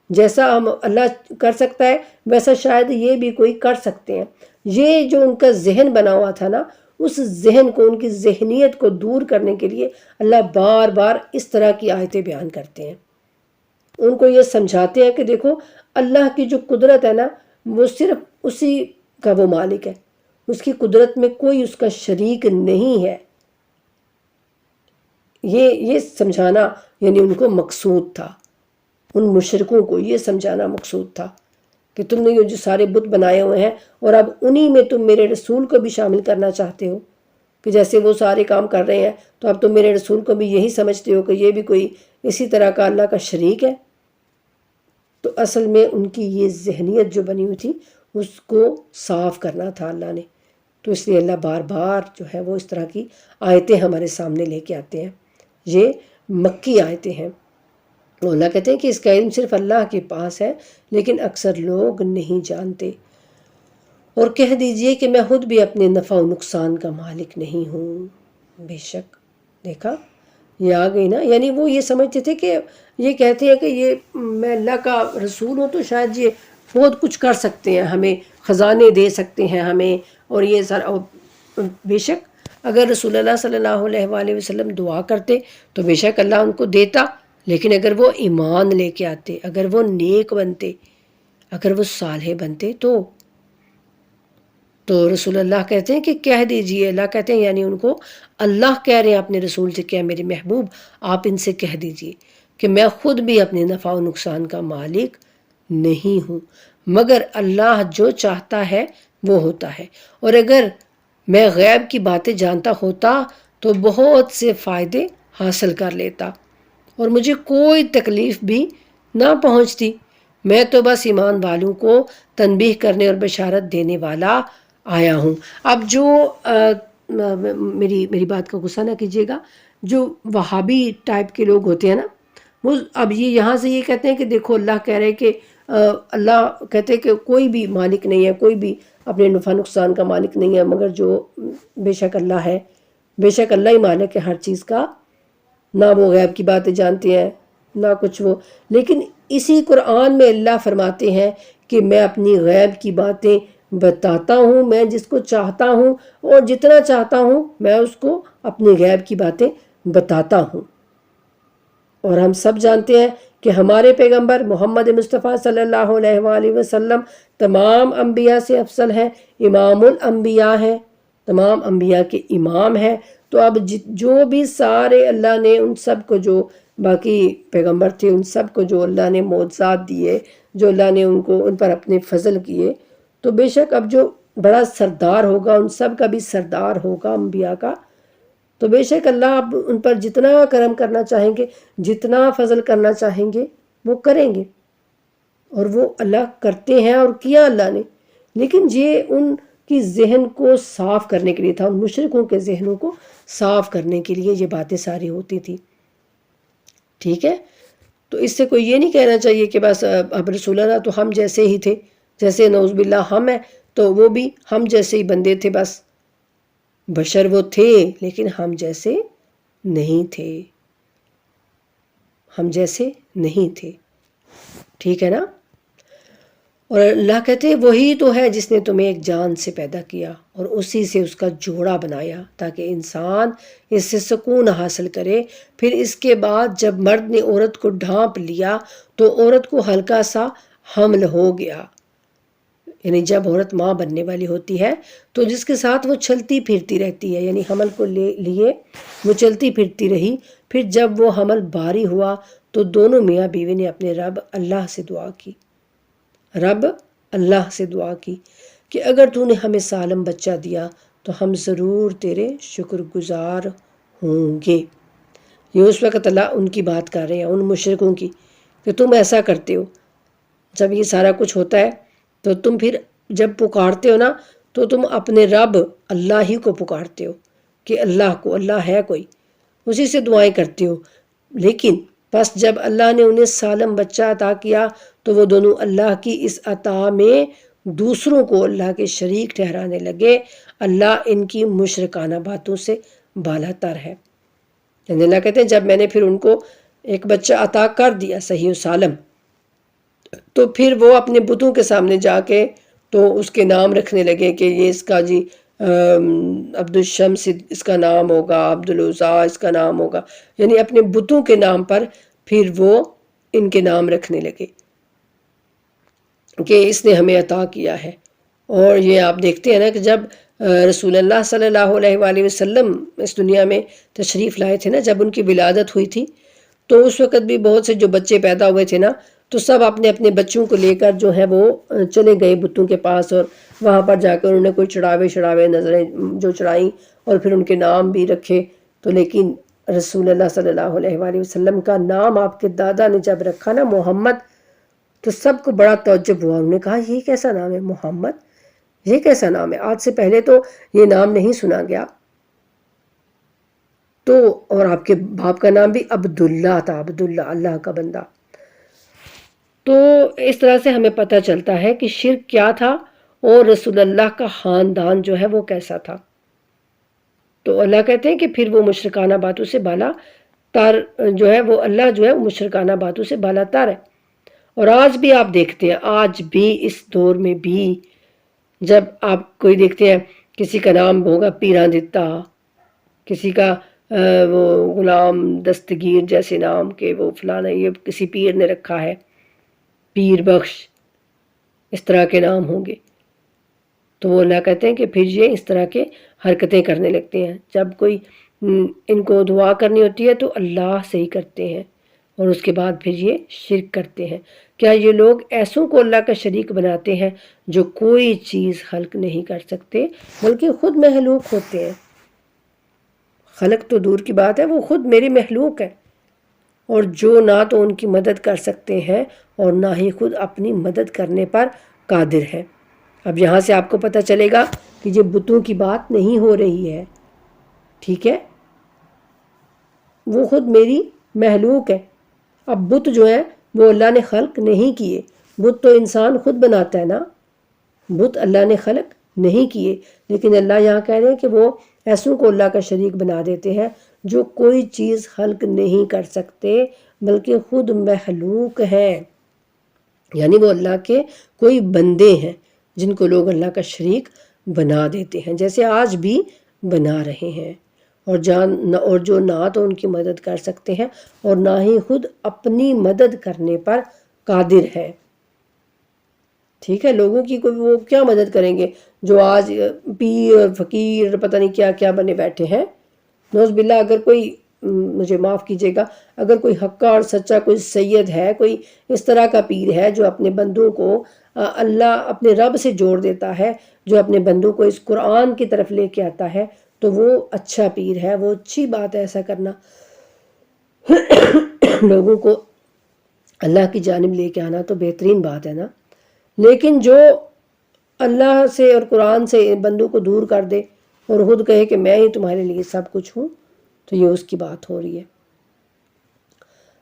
جیسا ہم اللہ کر سکتا ہے ویسا شاید یہ بھی کوئی کر سکتے ہیں۔ یہ جو ان کا ذہن بنا ہوا تھا نا اس ذہن کو، ان کی ذہنیت کو دور کرنے کے لیے اللہ بار بار اس طرح کی آیتیں بیان کرتے ہیں. ان کو یہ سمجھاتے ہیں کہ دیکھو اللہ کی جو قدرت ہے نا، وہ صرف اسی کا وہ مالک ہے، اس کی قدرت میں کوئی اس کا شریک نہیں ہے. یہ سمجھانا یعنی ان کو مقصود تھا، ان مشرکوں کو یہ سمجھانا مقصود تھا کہ تم نے یہ جو سارے بت بنائے ہوئے ہیں اور اب انہی میں تم میرے رسول کو بھی شامل کرنا چاہتے ہو، کہ جیسے وہ سارے کام کر رہے ہیں تو اب تم میرے رسول کو بھی یہی سمجھتے ہو کہ یہ بھی کوئی اسی طرح کا اللہ کا شریک ہے. تو اصل میں ان کی یہ ذہنیت جو بنی ہوئی تھی اس کو صاف کرنا تھا اللہ نے. تو اس لیے اللہ بار بار جو ہے وہ اس طرح کی آیتیں ہمارے سامنے لے کے آتے ہیں. یہ مکی آیتیں ہیں. اللہ کہتے ہیں کہ اس کا علم صرف اللہ کے پاس ہے لیکن اکثر لوگ نہیں جانتے. اور کہہ دیجئے کہ میں خود بھی اپنے نفع و نقصان کا مالک نہیں ہوں. بے شک دیکھا یہ آ گئی نا، یعنی وہ یہ سمجھتے تھے کہ یہ کہتے ہیں کہ یہ میں اللہ کا رسول ہوں تو شاید یہ بہت کچھ کر سکتے ہیں، ہمیں خزانے دے سکتے ہیں ہمیں، اور یہ سارا. بے شک اگر رسول اللہ صلی اللہ علیہ وآلہ وسلم دعا کرتے تو بے شک اللہ ان کو دیتا، لیکن اگر وہ ایمان لے کے آتے، اگر وہ نیک بنتے، اگر وہ صالح بنتے تو رسول اللہ کہتے ہیں کہ کہہ دیجئے، اللہ کہتے ہیں یعنی ان کو اللہ کہہ رہے ہیں اپنے رسول سے کہ میرے محبوب آپ ان سے کہہ دیجئے کہ میں خود بھی اپنے نفع و نقصان کا مالک نہیں ہوں، مگر اللہ جو چاہتا ہے وہ ہوتا ہے. اور اگر میں غیب کی باتیں جانتا ہوتا تو بہت سے فائدے حاصل کر لیتا اور مجھے کوئی تکلیف بھی نہ پہنچتی. میں تو بس ایمان والوں کو تنبیہ کرنے اور بشارت دینے والا آیا ہوں. اب جو میری بات کا غصہ نہ کیجیے گا، جو وہابی ٹائپ کے لوگ ہوتے ہیں نا، وہ اب یہاں سے یہ کہتے ہیں کہ دیکھو اللہ کہہ رہے کہ اللہ کہتے ہیں کہ کوئی بھی مالک نہیں ہے، کوئی بھی اپنے نفع نقصان کا مالک نہیں ہے، مگر جو بے شک اللہ ہے، بے شک اللہ ہی مالک ہے ہر چیز کا. نہ وہ غیب کی باتیں جانتے ہیں نہ کچھ وہ. لیکن اسی قرآن میں اللہ فرماتے ہیں کہ میں اپنی غیب کی باتیں بتاتا ہوں، میں جس کو چاہتا ہوں اور جتنا چاہتا ہوں میں اس کو اپنی غیب کی باتیں بتاتا ہوں. اور ہم سب جانتے ہیں کہ ہمارے پیغمبر محمد مصطفیٰ صلی اللہ علیہ وآلہ وسلم تمام انبیاء سے افضل ہیں، امام الانبیاء ہیں، تمام انبیاء کے امام ہیں. تو اب جو بھی سارے اللہ نے ان سب کو، جو باقی پیغمبر تھے ان سب کو جو اللہ نے معجزات دیے، جو اللہ نے ان پر اپنے فضل کیے، تو بے شک اب جو بڑا سردار ہوگا ان سب کا بھی سردار ہوگا انبیاء کا. تو بے شک اللہ اب ان پر جتنا کرم کرنا چاہیں گے، جتنا فضل کرنا چاہیں گے وہ کریں گے، اور وہ اللہ کرتے ہیں اور کیا اللہ نے. لیکن یہ ان کی ذہن کو صاف کرنے کے لیے تھا، ان مشرکوں کے ذہنوں کو صاف کرنے کے لیے یہ باتیں ساری ہوتی تھی. ٹھیک ہے، تو اس سے کوئی یہ نہیں کہنا چاہیے کہ بس اب رسول اللہ تو ہم جیسے ہی تھے، جیسے نعوذ باللہ ہم ہیں تو وہ بھی ہم جیسے ہی بندے تھے، بس بشر وہ تھے لیکن ہم جیسے نہیں تھے، ہم جیسے نہیں تھے. ٹھیک ہے نا. اور اللہ کہتے ہیں وہی تو ہے جس نے تمہیں ایک جان سے پیدا کیا اور اسی سے اس کا جوڑا بنایا تاکہ انسان اس سے سکون حاصل کرے. پھر اس کے بعد جب مرد نے عورت کو ڈھانپ لیا تو عورت کو ہلکا سا حمل ہو گیا. یعنی جب عورت ماں بننے والی ہوتی ہے تو جس کے ساتھ وہ چلتی پھرتی رہتی ہے، یعنی حمل کو لیے وہ چلتی پھرتی رہی. پھر جب وہ حمل باری ہوا تو دونوں میاں بیوی نے اپنے رب اللہ سے دعا کی، رب اللہ سے دعا کی کہ اگر تو نے ہمیں سالم بچہ دیا تو ہم ضرور تیرے شکر گزار ہوں گے. یہ اس وقت اللہ ان کی بات کر رہے ہیں، ان مشرکوں کی، کہ تم ایسا کرتے ہو، جب یہ سارا کچھ ہوتا ہے تو تم پھر جب پکارتے ہو نا تو تم اپنے رب اللہ ہی کو پکارتے ہو کہ اللہ کو، اللہ ہے کوئی، اسی سے دعائیں کرتے ہو. لیکن بس جب اللہ نے انہیں سالم بچہ عطا کیا تو وہ دونوں اللہ کی اس عطا میں دوسروں کو اللہ کے شریک ٹھہرانے لگے. اللہ ان کی مشرکانہ باتوں سے بالا تر ہے. یعنی اللہ کہتے ہیں جب میں نے پھر ان کو ایک بچہ عطا کر دیا صحیح و سالم، تو پھر وہ اپنے بتوں کے سامنے جا کے تو اس کے نام رکھنے لگے کہ یہ اس کا جی عبد الشمس اس کا نام ہوگا، عبد العزا اس کا نام ہوگا، یعنی اپنے بتوں کے نام پر پھر وہ ان کے نام رکھنے لگے کہ اس نے ہمیں عطا کیا ہے۔ اور یہ آپ دیکھتے ہیں نا کہ جب رسول اللہ صلی اللہ علیہ وآلہ وسلم اس دنیا میں تشریف لائے تھے نا، جب ان کی ولادت ہوئی تھی تو اس وقت بھی بہت سے جو بچے پیدا ہوئے تھے نا، تو سب اپنے اپنے بچوں کو لے کر جو ہے وہ چلے گئے بتوں کے پاس، اور وہاں پر جا کر انہوں نے کوئی چڑھاوے نظریں جو چڑھائیں اور پھر ان کے نام بھی رکھے۔ تو لیکن رسول اللہ صلی اللہ علیہ وآلہ وسلم کا نام آپ کے دادا نے جب رکھا نا محمد، تو سب کو بڑا تعجب ہوا۔ انہوں نے کہا یہ کیسا نام ہے محمد، یہ کیسا نام ہے، آج سے پہلے تو یہ نام نہیں سنا گیا۔ تو اور آپ کے باپ کا نام بھی عبداللہ تھا، عبداللہ اللہ کا بندہ۔ تو اس طرح سے ہمیں پتہ چلتا ہے کہ شرک کیا تھا اور رسول اللہ کا خاندان جو ہے وہ کیسا تھا۔ تو اللہ کہتے ہیں کہ پھر وہ مشرکانہ باتوں سے بالا تر جو ہے وہ اللہ جو ہے مشرکانہ باتوں سے بالا تر ہے۔ اور آج بھی آپ دیکھتے ہیں، آج بھی اس دور میں بھی جب آپ کوئی دیکھتے ہیں کسی کا نام ہوگا پیراں دتا، کسی کا وہ غلام دستگیر جیسے نام کہ وہ فلانا یہ کسی پیر نے رکھا ہے، پیر بخش، اس طرح کے نام ہوں گے، تو وہ اللہ کہتے ہیں کہ پھر یہ اس طرح کے حرکتیں کرنے لگتے ہیں۔ جب کوئی ان کو دعا کرنی ہوتی ہے تو اللہ سے ہی کرتے ہیں، اور اس کے بعد پھر یہ شرک کرتے ہیں۔ کیا یہ لوگ ایسوں کو اللہ کا شریک بناتے ہیں جو کوئی چیز خلق نہیں کر سکتے بلکہ خود مخلوق ہوتے ہیں؟ خلق تو دور کی بات ہے، وہ خود میری مخلوق ہے، اور جو نہ تو ان کی مدد کر سکتے ہیں اور نہ ہی خود اپنی مدد کرنے پر قادر ہے۔ اب یہاں سے آپ کو پتہ چلے گا کہ یہ بتوں کی بات نہیں ہو رہی ہے، ٹھیک ہے، وہ خود میری مخلوق ہے۔ اب بت جو ہے وہ اللہ نے خلق نہیں کیے، بت تو انسان خود بناتا ہے نا، بت اللہ نے خلق نہیں کیے، لیکن اللہ یہاں کہہ رہے ہیں کہ وہ ایسوں کو اللہ کا شریک بنا دیتے ہیں جو کوئی چیز خلق نہیں کر سکتے بلکہ خود مخلوق ہیں، یعنی وہ اللہ کے کوئی بندے ہیں جن کو لوگ اللہ کا شریک بنا دیتے ہیں، جیسے آج بھی بنا رہے ہیں، اور جو نہ تو ان کی مدد کر سکتے ہیں اور نہ ہی خود اپنی مدد کرنے پر قادر ہے۔ ٹھیک ہے، لوگوں کی کوئی وہ کیا مدد کریں گے جو آج پیر فقیر پتہ نہیں کیا کیا بنے بیٹھے ہیں۔ نوز باللہ، اگر کوئی مجھے معاف کیجیے گا، اگر کوئی حقہ اور سچا کوئی سید ہے، کوئی اس طرح کا پیر ہے جو اپنے بندوں کو اللہ اپنے رب سے جوڑ دیتا ہے، جو اپنے بندوں کو اس قرآن کی طرف لے کے آتا ہے، تو وہ اچھا پیر ہے، وہ اچھی بات ہے ایسا کرنا، لوگوں کو اللہ کی جانب لے کے آنا تو بہترین بات ہے نا۔ لیکن جو اللہ سے اور قرآن سے بندوں کو دور کر دے اور خود کہے کہ میں ہی تمہارے لیے سب کچھ ہوں، تو یہ اس کی بات ہو رہی ہے۔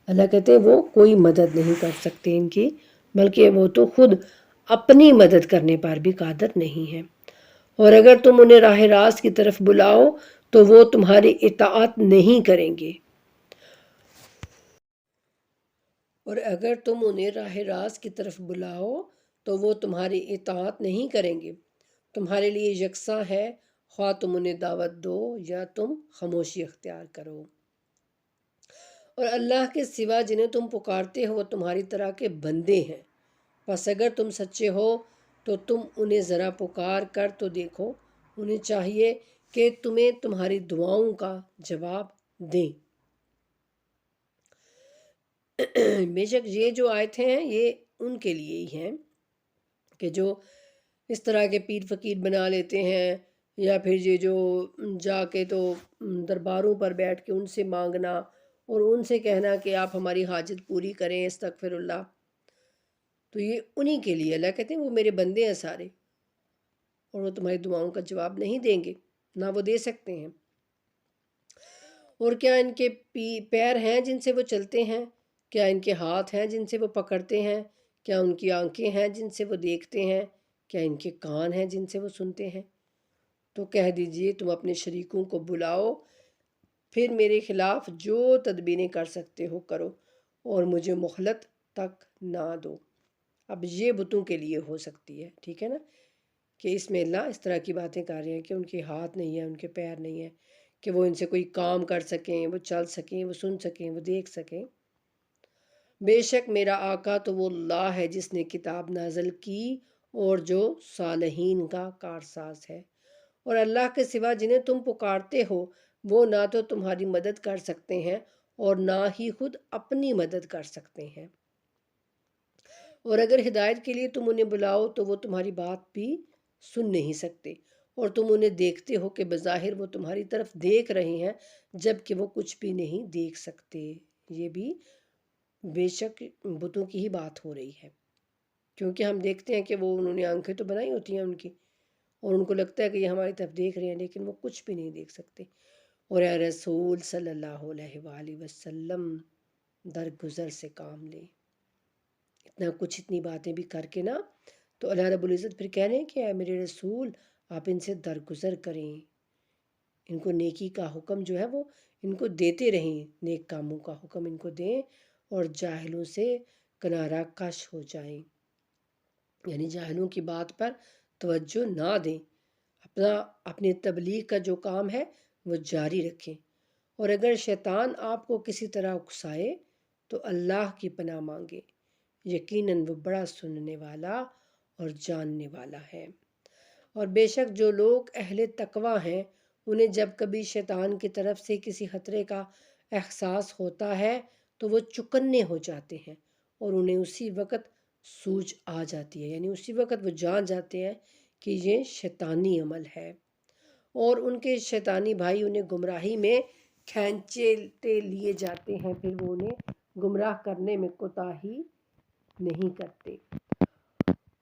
اللہ کہتے ہیں وہ کوئی مدد نہیں کر سکتے ان کی، بلکہ وہ تو خود اپنی مدد کرنے پر بھی قادر نہیں ہے۔ اور اگر تم انہیں راہ راست کی طرف بلاؤ تو وہ تمہاری اطاعت نہیں کریں گے، اور اگر تم انہیں راہ راست کی طرف بلاؤ تو وہ تمہاری اطاعت نہیں کریں گے۔ تمہارے لیے یکساں ہے خواہ تم انہیں دعوت دو یا تم خاموشی اختیار کرو۔ اور اللہ کے سوا جنہیں تم پکارتے ہو وہ تمہاری طرح کے بندے ہیں، پس اگر تم سچے ہو تو تم انہیں ذرا پکار کر تو دیکھو، انہیں چاہیے کہ تمہیں تمہاری دعاؤں کا جواب دیں۔ بے شک یہ جو آیتیں ہیں یہ ان کے لیے ہی ہیں کہ جو اس طرح کے پیر فقیر بنا لیتے ہیں، یا پھر یہ جو جا کے تو درباروں پر بیٹھ کے ان سے مانگنا اور ان سے کہنا کہ آپ ہماری حاجت پوری کریں، استغفر اللہ، تو یہ انہی کے لیے اللہ کہتے ہیں وہ میرے بندے ہیں سارے، اور وہ تمہاری دعاؤں کا جواب نہیں دیں گے، نہ وہ دے سکتے ہیں۔ اور کیا ان کے پیر ہیں جن سے وہ چلتے ہیں؟ کیا ان کے ہاتھ ہیں جن سے وہ پکڑتے ہیں؟ کیا ان کی آنکھیں ہیں جن سے وہ دیکھتے ہیں؟ کیا ان کے کان ہیں جن سے وہ سنتے ہیں؟ تو کہہ دیجئے تم اپنے شریکوں کو بلاؤ، پھر میرے خلاف جو تدبیریں کر سکتے ہو کرو، اور مجھے مہلت تک نہ دو۔ اب یہ بتوں کے لیے ہو سکتی ہے، ٹھیک ہے نا، کہ اس میں اللہ اس طرح کی باتیں کر رہے ہیں کہ ان کے ہاتھ نہیں ہیں، ان کے پیر نہیں ہیں، کہ وہ ان سے کوئی کام کر سکیں، وہ چل سکیں، وہ سن سکیں، وہ دیکھ سکیں۔ بے شک میرا آقا تو وہ اللہ ہے جس نے کتاب نازل کی اور جو صالحین کا کارساز ہے، اور اللہ کے سوا جنہیں تم پکارتے ہو وہ نہ تو تمہاری مدد کر سکتے ہیں اور نہ ہی خود اپنی مدد کر سکتے ہیں، اور اگر ہدایت کے لیے تم انہیں بلاؤ تو وہ تمہاری بات بھی سن نہیں سکتے، اور تم انہیں دیکھتے ہو کہ بظاہر وہ تمہاری طرف دیکھ رہے ہیں جبکہ وہ کچھ بھی نہیں دیکھ سکتے۔ یہ بھی بے شک بتوں کی ہی بات ہو رہی ہے، کیونکہ ہم دیکھتے ہیں کہ وہ انہوں نے آنکھیں تو بنائی ہوتی ہیں ان کی، اور ان کو لگتا ہے کہ یہ ہماری طرف دیکھ رہے ہیں، لیکن وہ کچھ بھی نہیں دیکھ سکتے۔ اور اے رسول صلی اللہ علیہ وآلہ وسلم درگزر سے کام لیں۔ اتنا کچھ اتنی باتیں بھی کر کے نا، تو اللہ رب العزت پھر کہہ رہے ہیں کہ اے میرے رسول آپ ان سے درگزر کریں، ان کو نیکی کا حکم جو ہے وہ ان کو دیتے رہیں، نیک کاموں کا حکم ان کو دیں، اور جاہلوں سے کنارہ کش ہو جائیں، یعنی جاہلوں کی بات پر توجہ نہ دیں، اپنی تبلیغ کا جو کام ہے وہ جاری رکھیں، اور اگر شیطان آپ کو کسی طرح اکسائے تو اللہ کی پناہ مانگے، یقیناً وہ بڑا سننے والا اور جاننے والا ہے۔ اور بے شک جو لوگ اہل تقوی ہیں انہیں جب کبھی شیطان کی طرف سے کسی خطرے کا احساس ہوتا ہے تو وہ چکنے ہو جاتے ہیں، اور انہیں اسی وقت سوجھ آ جاتی ہے، یعنی اسی وقت وہ جان جاتے ہیں کہ یہ شیطانی عمل ہے، اور ان کے شیطانی بھائی انہیں گمراہی میں کھینچتے لیے جاتے ہیں، پھر وہ انہیں گمراہ کرنے میں کوتاہی نہیں کرتے۔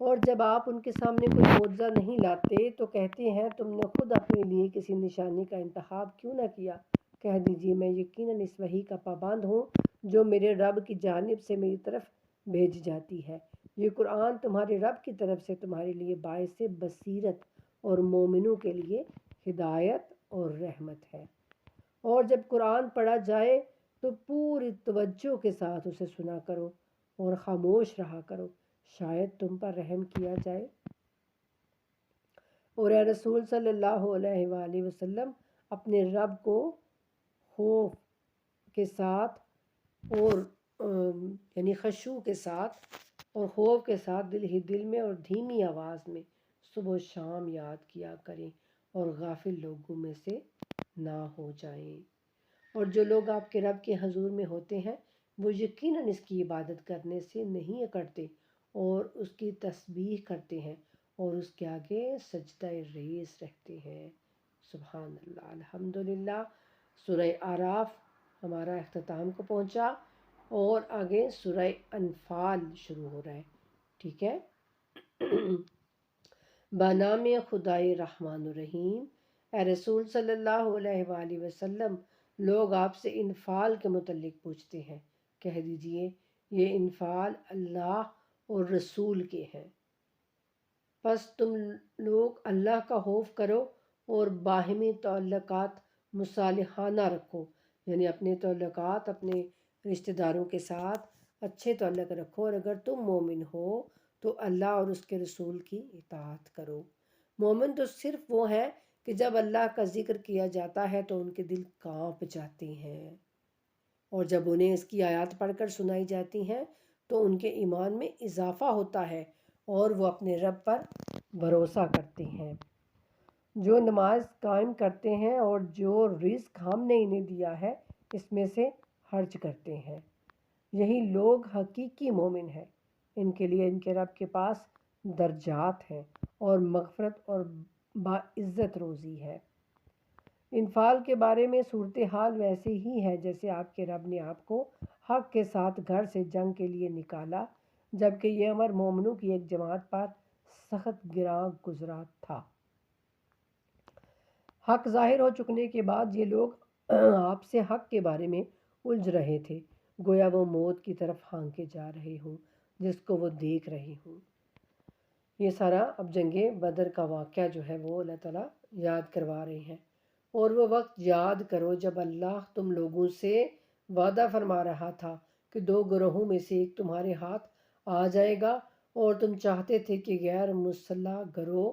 اور جب آپ ان کے سامنے کوئی معجزہ نہیں لاتے تو کہتے ہیں تم نے خود اپنے لیے کسی نشانی کا انتخاب کیوں نہ کیا؟ کہہ دیجیے میں یقیناً اس وحی کا پابند ہوں جو میرے رب کی جانب سے میری طرف بھیجی جاتی ہے۔ یہ قرآن تمہارے رب کی طرف سے تمہارے لیے باعث بصیرت اور مومنوں کے لیے ہدایت اور رحمت ہے۔ اور جب قرآن پڑھا جائے تو پوری توجہ کے ساتھ اسے سنا کرو اور خاموش رہا کرو، شاید تم پر رحم کیا جائے۔ اور اے رسول صلی اللہ علیہ وآلہ وسلم اپنے رب کو خوف کے ساتھ اور یعنی خشوع کے ساتھ اور خوف کے ساتھ دل ہی دل میں اور دھیمی آواز میں صبح و شام یاد کیا کریں، اور غافل لوگوں میں سے نہ ہو جائیں۔ اور جو لوگ آپ کے رب کے حضور میں ہوتے ہیں وہ یقیناً اس کی عبادت کرنے سے نہیں اکڑتے، اور اس کی تسبیح کرتے ہیں اور اس کے آگے سجدہ ریز رہتے ہیں۔ سبحان اللہ، الحمدللہ۔ سورہ اعراف ہمارا اختتام کو پہنچا، اور آگے سورہ انفال شروع ہو رہا ہے، ٹھیک ہے۔ بنام خدائے رحمان الرحیم۔ اے رسول صلی اللہ علیہ وآلہ وسلم لوگ آپ سے انفال کے متعلق پوچھتے ہیں، کہہ دیجئے یہ انفال اللہ اور رسول کے ہیں، پس تم لوگ اللہ کا خوف کرو اور باہمی تعلقات مصالحانہ رکھو، یعنی اپنے تعلقات اپنے رشتہ داروں کے ساتھ اچھے تعلق رکھو، اور اگر تم مومن ہو تو اللہ اور اس کے رسول کی اطاعت کرو۔ مومن تو صرف وہ ہیں کہ جب اللہ کا ذکر کیا جاتا ہے تو ان کے دل کانپ جاتے ہیں، اور جب انہیں اس کی آیات پڑھ کر سنائی جاتی ہیں تو ان کے ایمان میں اضافہ ہوتا ہے اور وہ اپنے رب پر بھروسہ کرتے ہیں۔ جو نماز قائم کرتے ہیں اور جو رزق ہم نے انہیں دیا ہے اس میں سے خرچ کرتے ہیں، یہی لوگ حقیقی مومن ہیں۔ ان کے لیے ان کے رب کے پاس درجات ہیں اور مغفرت اور باعزت روزی ہے۔ انفال کے بارے میں صورتحال ویسے ہی ہے جیسے آپ کے رب نے آپ کو حق کے ساتھ گھر سے جنگ کے لیے نکالا، جبکہ یہ امر مومنوں کی ایک جماعت پر سخت گراں گزرا تھا۔ حق ظاہر ہو چکنے کے بعد یہ لوگ آپ سے حق کے بارے میں الجھ رہے تھے، گویا وہ موت کی طرف ہانکے جا رہے ہوں جس کو وہ دیکھ رہے ہوں۔ یہ سارا اب جنگ بدر کا واقعہ جو ہے وہ اللہ تعالیٰ یاد کروا رہے ہیں۔ اور وہ وقت یاد کرو جب اللہ تم لوگوں سے وعدہ فرما رہا تھا کہ دو گروہوں میں سے ایک تمہارے ہاتھ آ جائے گا، اور تم چاہتے تھے کہ غیر مسلح گروہ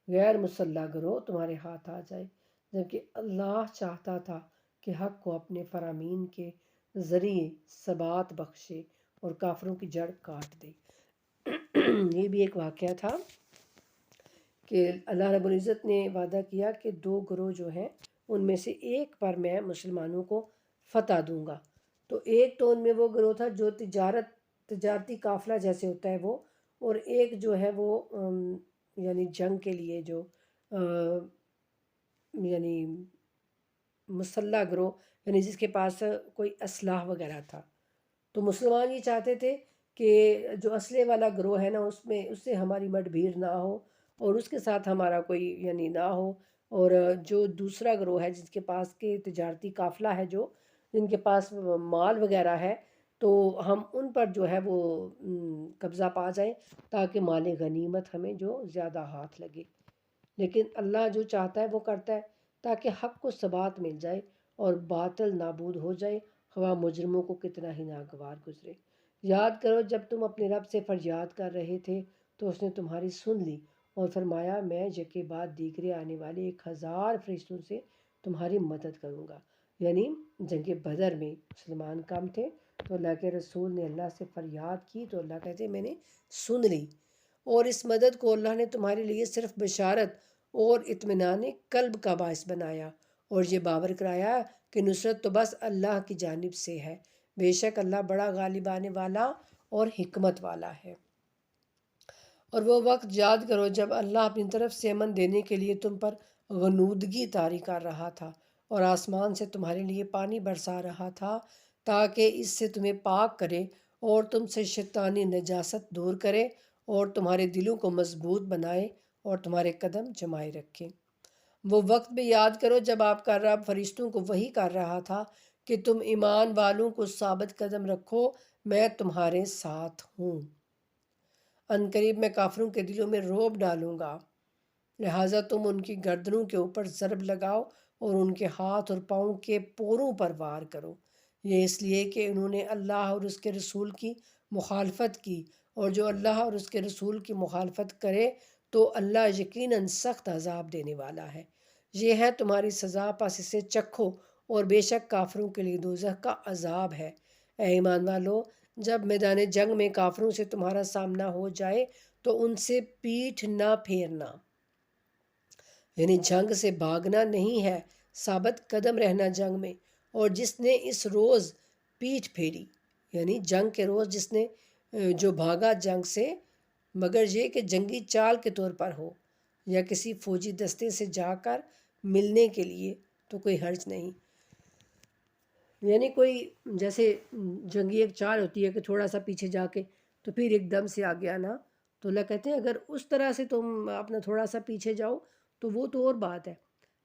غیر مسلح گروہ تمہارے ہاتھ آ جائے، جبکہ اللہ چاہتا تھا کہ حق کو اپنے فرامین کے ذریعے ثبات بخشے اور کافروں کی جڑ کاٹ دے۔ یہ بھی ایک واقعہ تھا کہ اللہ رب العزت نے وعدہ کیا کہ دو گروہ جو ہیں ان میں سے ایک پر میں مسلمانوں کو فتح دوں گا۔ تو ایک تو ان میں وہ گروہ تھا جو تجارتی قافلہ جیسے ہوتا ہے وہ، اور ایک جو ہے وہ یعنی جنگ کے لیے جو یعنی مسلح گروہ، یعنی جس کے پاس کوئی اسلحہ وغیرہ تھا۔ تو مسلمان یہ چاہتے تھے کہ جو اسلحے والا گروہ ہے نا اس سے ہماری مٹ بھیڑ نہ ہو اور اس کے ساتھ ہمارا کوئی یعنی نہ ہو، اور جو دوسرا گروہ ہے جس کے پاس کے تجارتی قافلہ ہے، جو جن کے پاس مال وغیرہ ہے، تو ہم ان پر جو ہے وہ قبضہ پا جائیں تاکہ مال غنیمت ہمیں جو زیادہ ہاتھ لگے۔ لیکن اللہ جو چاہتا ہے وہ کرتا ہے تاکہ حق کو ثبات مل جائے اور باطل نابود ہو جائے، خواہ مجرموں کو کتنا ہی ناگوار گزرے۔ یاد کرو جب تم اپنے رب سے فریاد کر رہے تھے تو اس نے تمہاری سن لی اور فرمایا میں یکے بعد دیگرے آنے والے 1000 فرشتوں سے تمہاری مدد کروں گا۔ یعنی جنگ بدر میں مسلمان کم تھے تو اللہ کے رسول نے اللہ سے فریاد کی تو اللہ کہتے میں نے سن لی، اور اس مدد کو اللہ نے تمہارے لیے صرف بشارت اور اطمینان قلب کا باعث بنایا، اور یہ باور کرایا کہ نصرت تو بس اللہ کی جانب سے ہے، بے شک اللہ بڑا غالب آنے والا اور حکمت والا ہے۔ اور وہ وقت یاد کرو جب اللہ اپنی طرف سے امن دینے کے لیے تم پر غنودگی طاری کر رہا تھا اور آسمان سے تمہارے لیے پانی برسا رہا تھا تاکہ اس سے تمہیں پاک کرے اور تم سے شیطانی نجاست دور کرے اور تمہارے دلوں کو مضبوط بنائے اور تمہارے قدم جمائے رکھے۔ وہ وقت بھی یاد کرو جب آپ کا رب فرشتوں کو وحی کر رہا تھا کہ تم ایمان والوں کو ثابت قدم رکھو، میں تمہارے ساتھ ہوں۔ عنقریب میں کافروں کے دلوں میں رعب ڈالوں گا، لہٰذا تم ان کی گردنوں کے اوپر ضرب لگاؤ اور ان کے ہاتھ اور پاؤں کے پوروں پر وار کرو۔ یہ اس لیے کہ انہوں نے اللہ اور اس کے رسول کی مخالفت کی، اور جو اللہ اور اس کے رسول کی مخالفت کرے تو اللہ یقیناً سخت عذاب دینے والا ہے۔ یہ ہے تمہاری سزا، پس اسے چکھو، اور بے شک کافروں کے لیے دوزخ کا عذاب ہے۔ اے ایمان والو، جب میدان جنگ میں کافروں سے تمہارا سامنا ہو جائے تو ان سے پیٹھ نہ پھیرنا، یعنی جنگ سے بھاگنا نہیں ہے، ثابت قدم رہنا جنگ میں۔ اور جس نے اس روز پیٹھ پھیری، یعنی جنگ کے روز جس نے جو بھاگا جنگ سے، مگر یہ کہ جنگی چال کے طور پر ہو یا کسی فوجی دستے سے جا کر ملنے کے لیے، تو کوئی حرج نہیں۔ یعنی کوئی جیسے جنگی ایک چال ہوتی ہے کہ تھوڑا سا پیچھے جا کے تو پھر ایک دم سے آ گیا نا، تو اللہ کہتے ہیں اگر اس طرح سے تم اپنا تھوڑا سا پیچھے جاؤ تو وہ تو اور بات ہے،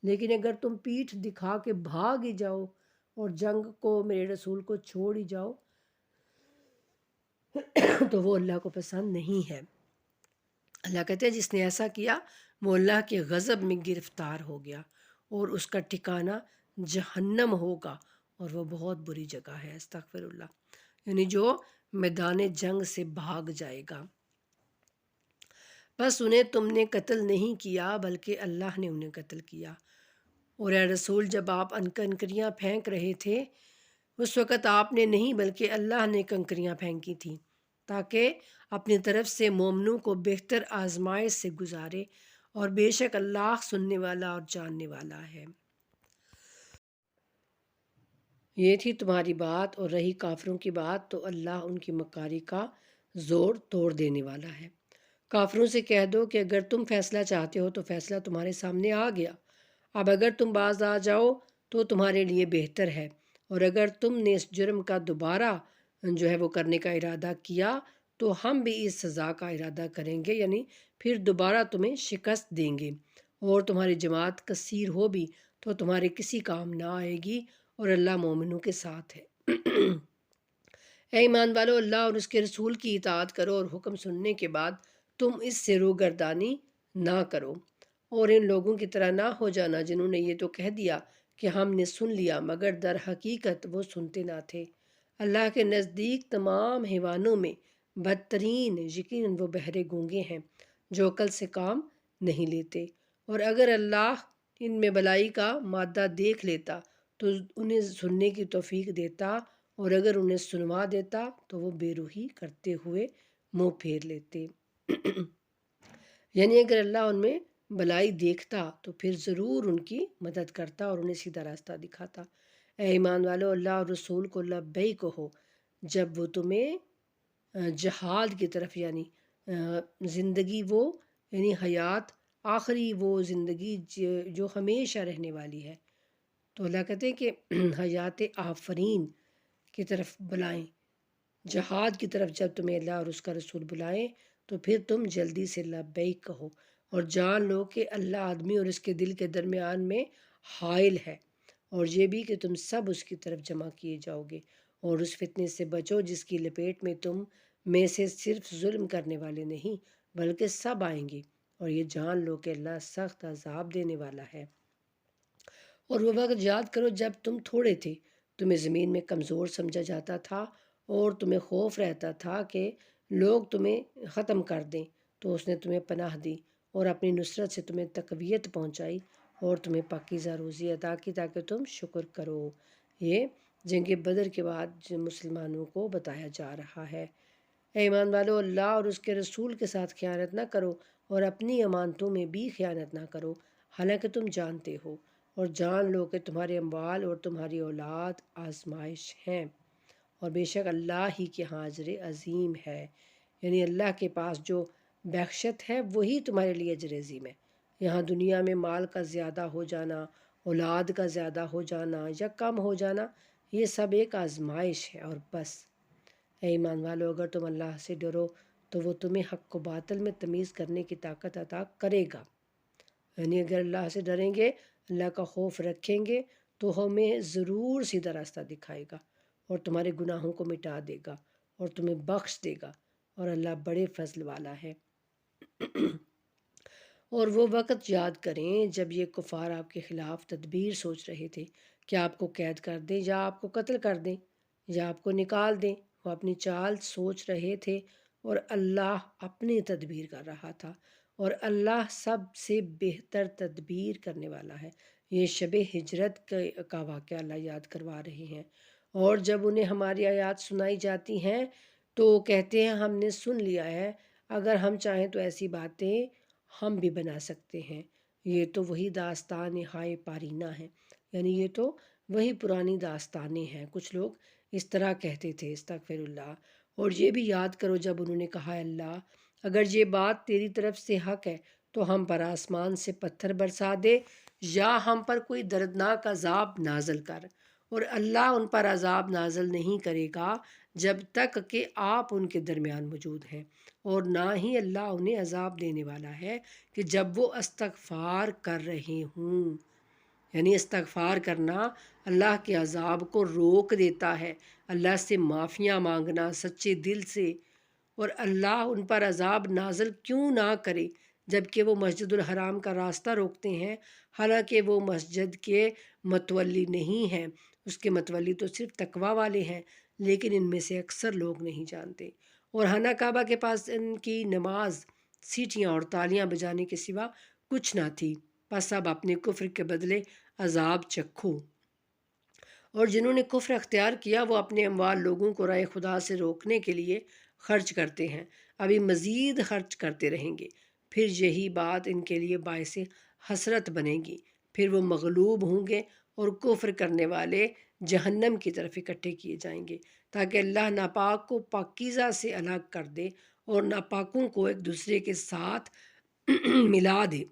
لیکن اگر تم پیٹھ دکھا کے بھاگ ہی جاؤ اور جنگ کو میرے رسول کو چھوڑ ہی جاؤ تو وہ اللہ کو پسند نہیں ہے۔ اللہ کہتے ہیں جس نے ایسا کیا وہ اللہ کے غضب میں گرفتار ہو گیا اور اس کا ٹھکانہ جہنم ہوگا، اور وہ بہت بری جگہ ہے۔ استغفر اللہ، یعنی جو میدان جنگ سے بھاگ جائے گا۔ بس انہیں تم نے قتل نہیں کیا بلکہ اللہ نے انہیں قتل کیا، اور اے رسول جب آپ کنکریاں پھینک رہے تھے اس وقت آپ نے نہیں بلکہ اللہ نے کنکریاں پھینکی تھیں تاکہ اپنی طرف سے مومنوں کو بہتر آزمائش سے گزارے، اور بے شک اللہ سننے والا اور جاننے والا ہے۔ یہ تھی تمہاری بات، اور رہی کافروں کی بات تو اللہ ان کی مکاری کا زور توڑ دینے والا ہے۔ کافروں سے کہہ دو کہ اگر تم فیصلہ چاہتے ہو تو فیصلہ تمہارے سامنے آ گیا، اب اگر تم باز آ جاؤ تو تمہارے لیے بہتر ہے، اور اگر تم نے اس جرم کا دوبارہ جو ہے وہ کرنے کا ارادہ کیا تو ہم بھی اس سزا کا ارادہ کریں گے، یعنی پھر دوبارہ تمہیں شکست دیں گے، اور تمہاری جماعت کثیر ہو بھی تو تمہارے کسی کام نہ آئے گی، اور اللہ مومنوں کے ساتھ ہے۔ اے ایمان والو، اللہ اور اس کے رسول کی اطاعت کرو اور حکم سننے کے بعد تم اس سے روگردانی نہ کرو، اور ان لوگوں کی طرح نہ ہو جانا جنہوں نے یہ تو کہہ دیا کہ ہم نے سن لیا مگر در حقیقت وہ سنتے نہ تھے۔ اللہ کے نزدیک تمام حیوانوں میں بدترین یقیناً وہ بہرے گونگے ہیں جو عقل سے کام نہیں لیتے، اور اگر اللہ ان میں بلائی کا مادہ دیکھ لیتا تو انہیں سننے کی توفیق دیتا، اور اگر انہیں سنوا دیتا تو وہ بے روحی کرتے ہوئے منہ پھیر لیتے۔ یعنی اگر اللہ ان میں بلائی دیکھتا تو پھر ضرور ان کی مدد کرتا اور انہیں سیدھا راستہ دکھاتا۔ اے ایمان والو، اللہ اور رسول کو لبیک کہو جب وہ تمہیں جہاد کی طرف، یعنی زندگی وہ، یعنی حیات آخری وہ زندگی جو ہمیشہ رہنے والی ہے، تو اللہ کہتے ہیں کہ حیات آفرین کی طرف بلائیں، جہاد کی طرف جب تمہیں اللہ اور اس کا رسول بلائیں تو پھر تم جلدی سے لبیک کہو، اور جان لو کہ اللہ آدمی اور اس کے دل کے درمیان میں حائل ہے، اور یہ بھی کہ تم سب اس کی طرف جمع کیے جاؤ گے، اور اس فتنے سے بچو جس کی لپیٹ میں تم میں سے صرف ظلم کرنے والے نہیں بلکہ سب آئیں گے، اور یہ جان لو کہ اللہ سخت عذاب دینے والا ہے۔ اور وہ وقت یاد کرو جب تم تھوڑے تھے، تمہیں زمین میں کمزور سمجھا جاتا تھا، اور تمہیں خوف رہتا تھا کہ لوگ تمہیں ختم کر دیں، تو اس نے تمہیں پناہ دی اور اپنی نصرت سے تمہیں تقویت پہنچائی اور تمہیں پاکیزہ روزی عطا کی تاکہ تم شکر کرو۔ یہ جنگ بدر کے بعد مسلمانوں کو بتایا جا رہا ہے۔ اے ایمان والو، اللہ اور اس کے رسول کے ساتھ خیانت نہ کرو، اور اپنی امانتوں میں بھی خیانت نہ کرو، حالانکہ تم جانتے ہو اور جان لو کہ تمہارے اموال اور تمہاری اولاد آزمائش ہیں، اور بے شک اللہ ہی کے ہاں اجر عظیم ہے۔ یعنی اللہ کے پاس جو بخشت ہے وہی تمہارے لیے اجر عظیم ہے۔ یہاں دنیا میں مال کا زیادہ ہو جانا، اولاد کا زیادہ ہو جانا یا کم ہو جانا، یہ سب ایک آزمائش ہے اور بس۔ اے ایمان والو، اگر تم اللہ سے ڈرو تو وہ تمہیں حق و باطل میں تمیز کرنے کی طاقت عطا کرے گا۔ یعنی اگر اللہ سے ڈریں گے، اللہ کا خوف رکھیں گے تو ہمیں ضرور سیدھا راستہ دکھائے گا اور تمہارے گناہوں کو مٹا دے گا اور تمہیں بخش دے گا، اور اللہ بڑے فضل والا ہے۔ اور وہ وقت یاد کریں جب یہ کفار آپ کے خلاف تدبیر سوچ رہے تھے کہ آپ کو قید کر دیں یا آپ کو قتل کر دیں یا آپ کو نکال دیں۔ وہ اپنی چال سوچ رہے تھے اور اللہ اپنی تدبیر کر رہا تھا، اور اللہ سب سے بہتر تدبیر کرنے والا ہے۔ یہ شب ہجرت کا واقعہ اللہ یاد کروا رہے ہیں، اور جب انہیں ہماری آیات سنائی جاتی ہیں تو کہتے ہیں ہم نے سن لیا ہے، اگر ہم چاہیں تو ایسی باتیں ہم بھی بنا سکتے ہیں۔ یہ تو وہی داستان ہائے پارینہ ہے، یعنی یہ تو وہی پرانی داستانیں ہیں۔ کچھ لوگ اس طرح کہتے تھے، استغفر اللہ۔ اور یہ بھی یاد کرو جب انہوں نے کہا، اللہ اگر یہ بات تیری طرف سے حق ہے تو ہم پر آسمان سے پتھر برسا دے یا ہم پر کوئی دردناک عذاب نازل کر، اور اللہ ان پر عذاب نازل نہیں کرے گا جب تک کہ آپ ان کے درمیان موجود ہیں، اور نہ ہی اللہ انہیں عذاب دینے والا ہے کہ جب وہ استغفار کر رہے ہوں۔ یعنی استغفار کرنا اللہ کے عذاب کو روک دیتا ہے، اللہ سے معافیاں مانگنا سچے دل سے، اور اللہ ان پر عذاب نازل کیوں نہ کرے جبکہ وہ مسجد الحرام کا راستہ روکتے ہیں، حالانکہ وہ مسجد کے متولی نہیں ہیں، اس کے متولی تو صرف تقوی والے ہیں، لیکن ان میں سے اکثر لوگ نہیں جانتے۔ اور خانہ کعبہ کے پاس ان کی نماز سیٹیاں اور تالیاں بجانے کے سوا کچھ نہ تھی، بس اب اپنے کفر کے بدلے عذاب چکھو۔ اور جنہوں نے کفر اختیار کیا وہ اپنے اموال لوگوں کو راہ خدا سے روکنے کے لیے خرچ کرتے ہیں، ابھی مزید خرچ کرتے رہیں گے، پھر یہی بات ان کے لیے باعث حسرت بنے گی، پھر وہ مغلوب ہوں گے اور کفر کرنے والے جہنم کی طرف اکٹھے کیے جائیں گے، تاکہ اللہ ناپاک کو پاکیزہ سے الگ کر دے اور ناپاکوں کو ایک دوسرے کے ساتھ ملا دے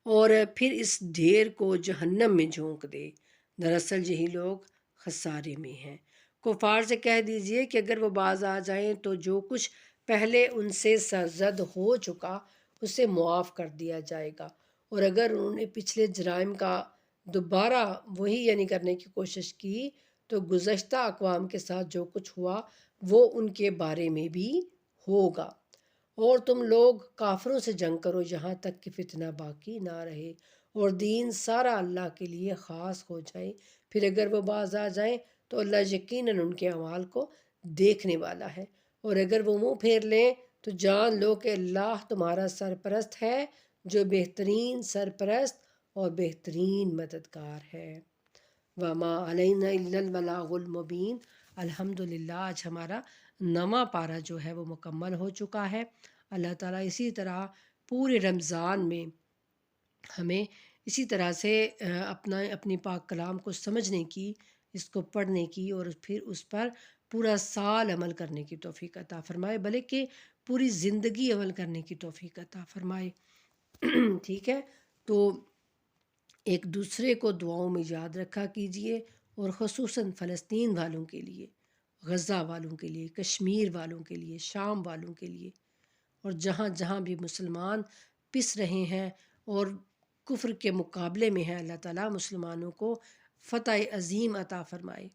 اور پھر اس ڈھیر کو جہنم میں جھونک دے۔ دراصل یہی لوگ خسارے میں ہیں۔ کفار سے کہہ دیجئے کہ اگر وہ باز آ جائیں تو جو کچھ پہلے ان سے سرزد ہو چکا اسے معاف کر دیا جائے گا، اور اگر انہوں نے پچھلے جرائم کا دوبارہ وہی یعنی کرنے کی کوشش کی تو گزشتہ اقوام کے ساتھ جو کچھ ہوا وہ ان کے بارے میں بھی ہوگا۔ اور تم لوگ کافروں سے جنگ کرو یہاں تک کہ فتنہ باقی نہ رہے اور دین سارا اللہ کے لیے خاص ہو جائے، پھر اگر وہ باز آ جائیں تو اللہ یقیناً ان کے اعمال کو دیکھنے والا ہے، اور اگر وہ منہ پھیر لیں تو جان لو کہ اللہ تمہارا سرپرست ہے جو بہترین سرپرست اور بہترین مددگار ہے۔ وما علینا الا البلاغ المبین۔ الحمدللہ آج ہمارا 9واں پارہ جو ہے وہ مکمل ہو چکا ہے۔ اللہ تعالیٰ اسی طرح پورے رمضان میں ہمیں اسی طرح سے اپنی پاک کلام کو سمجھنے کی، اس کو پڑھنے کی اور پھر اس پر پورا سال عمل کرنے کی توفیق عطا فرمائے، بلکہ پوری زندگی عمل کرنے کی توفیق عطا فرمائے۔ ٹھیک ہے، تو ایک دوسرے کو دعاؤں میں یاد رکھا کیجئے، اور خصوصاً فلسطین والوں کے لیے، غزہ والوں کے لیے، کشمیر والوں کے لیے، شام والوں کے لیے، اور جہاں جہاں بھی مسلمان پس رہے ہیں اور کفر کے مقابلے میں ہیں، اللہ تعالیٰ مسلمانوں کو فتح عظیم عطا فرمائے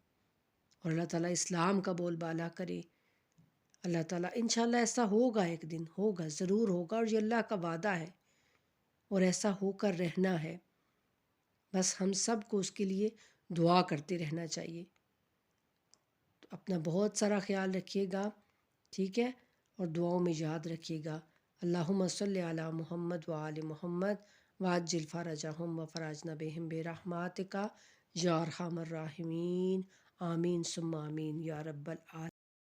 اور اللہ تعالیٰ اسلام کا بول بالا کرے۔ اللہ تعالیٰ انشاءاللہ ایسا ہوگا، ایک دن ہوگا، ضرور ہوگا، اور یہ اللہ کا وعدہ ہے اور ایسا ہو کر رہنا ہے۔ بس ہم سب کو اس کے لیے دعا کرتے رہنا چاہیے۔ تو اپنا بہت سارا خیال رکھیے گا، ٹھیک ہے، اور دعاؤں میں یاد رکھیے گا۔ اللہم صلی علی محمد وآل محمد وعجل فرجہم وفرجنا بہم برحمتک یا ارحم الراحمین، آمین ثم آمین یا رب العالمین۔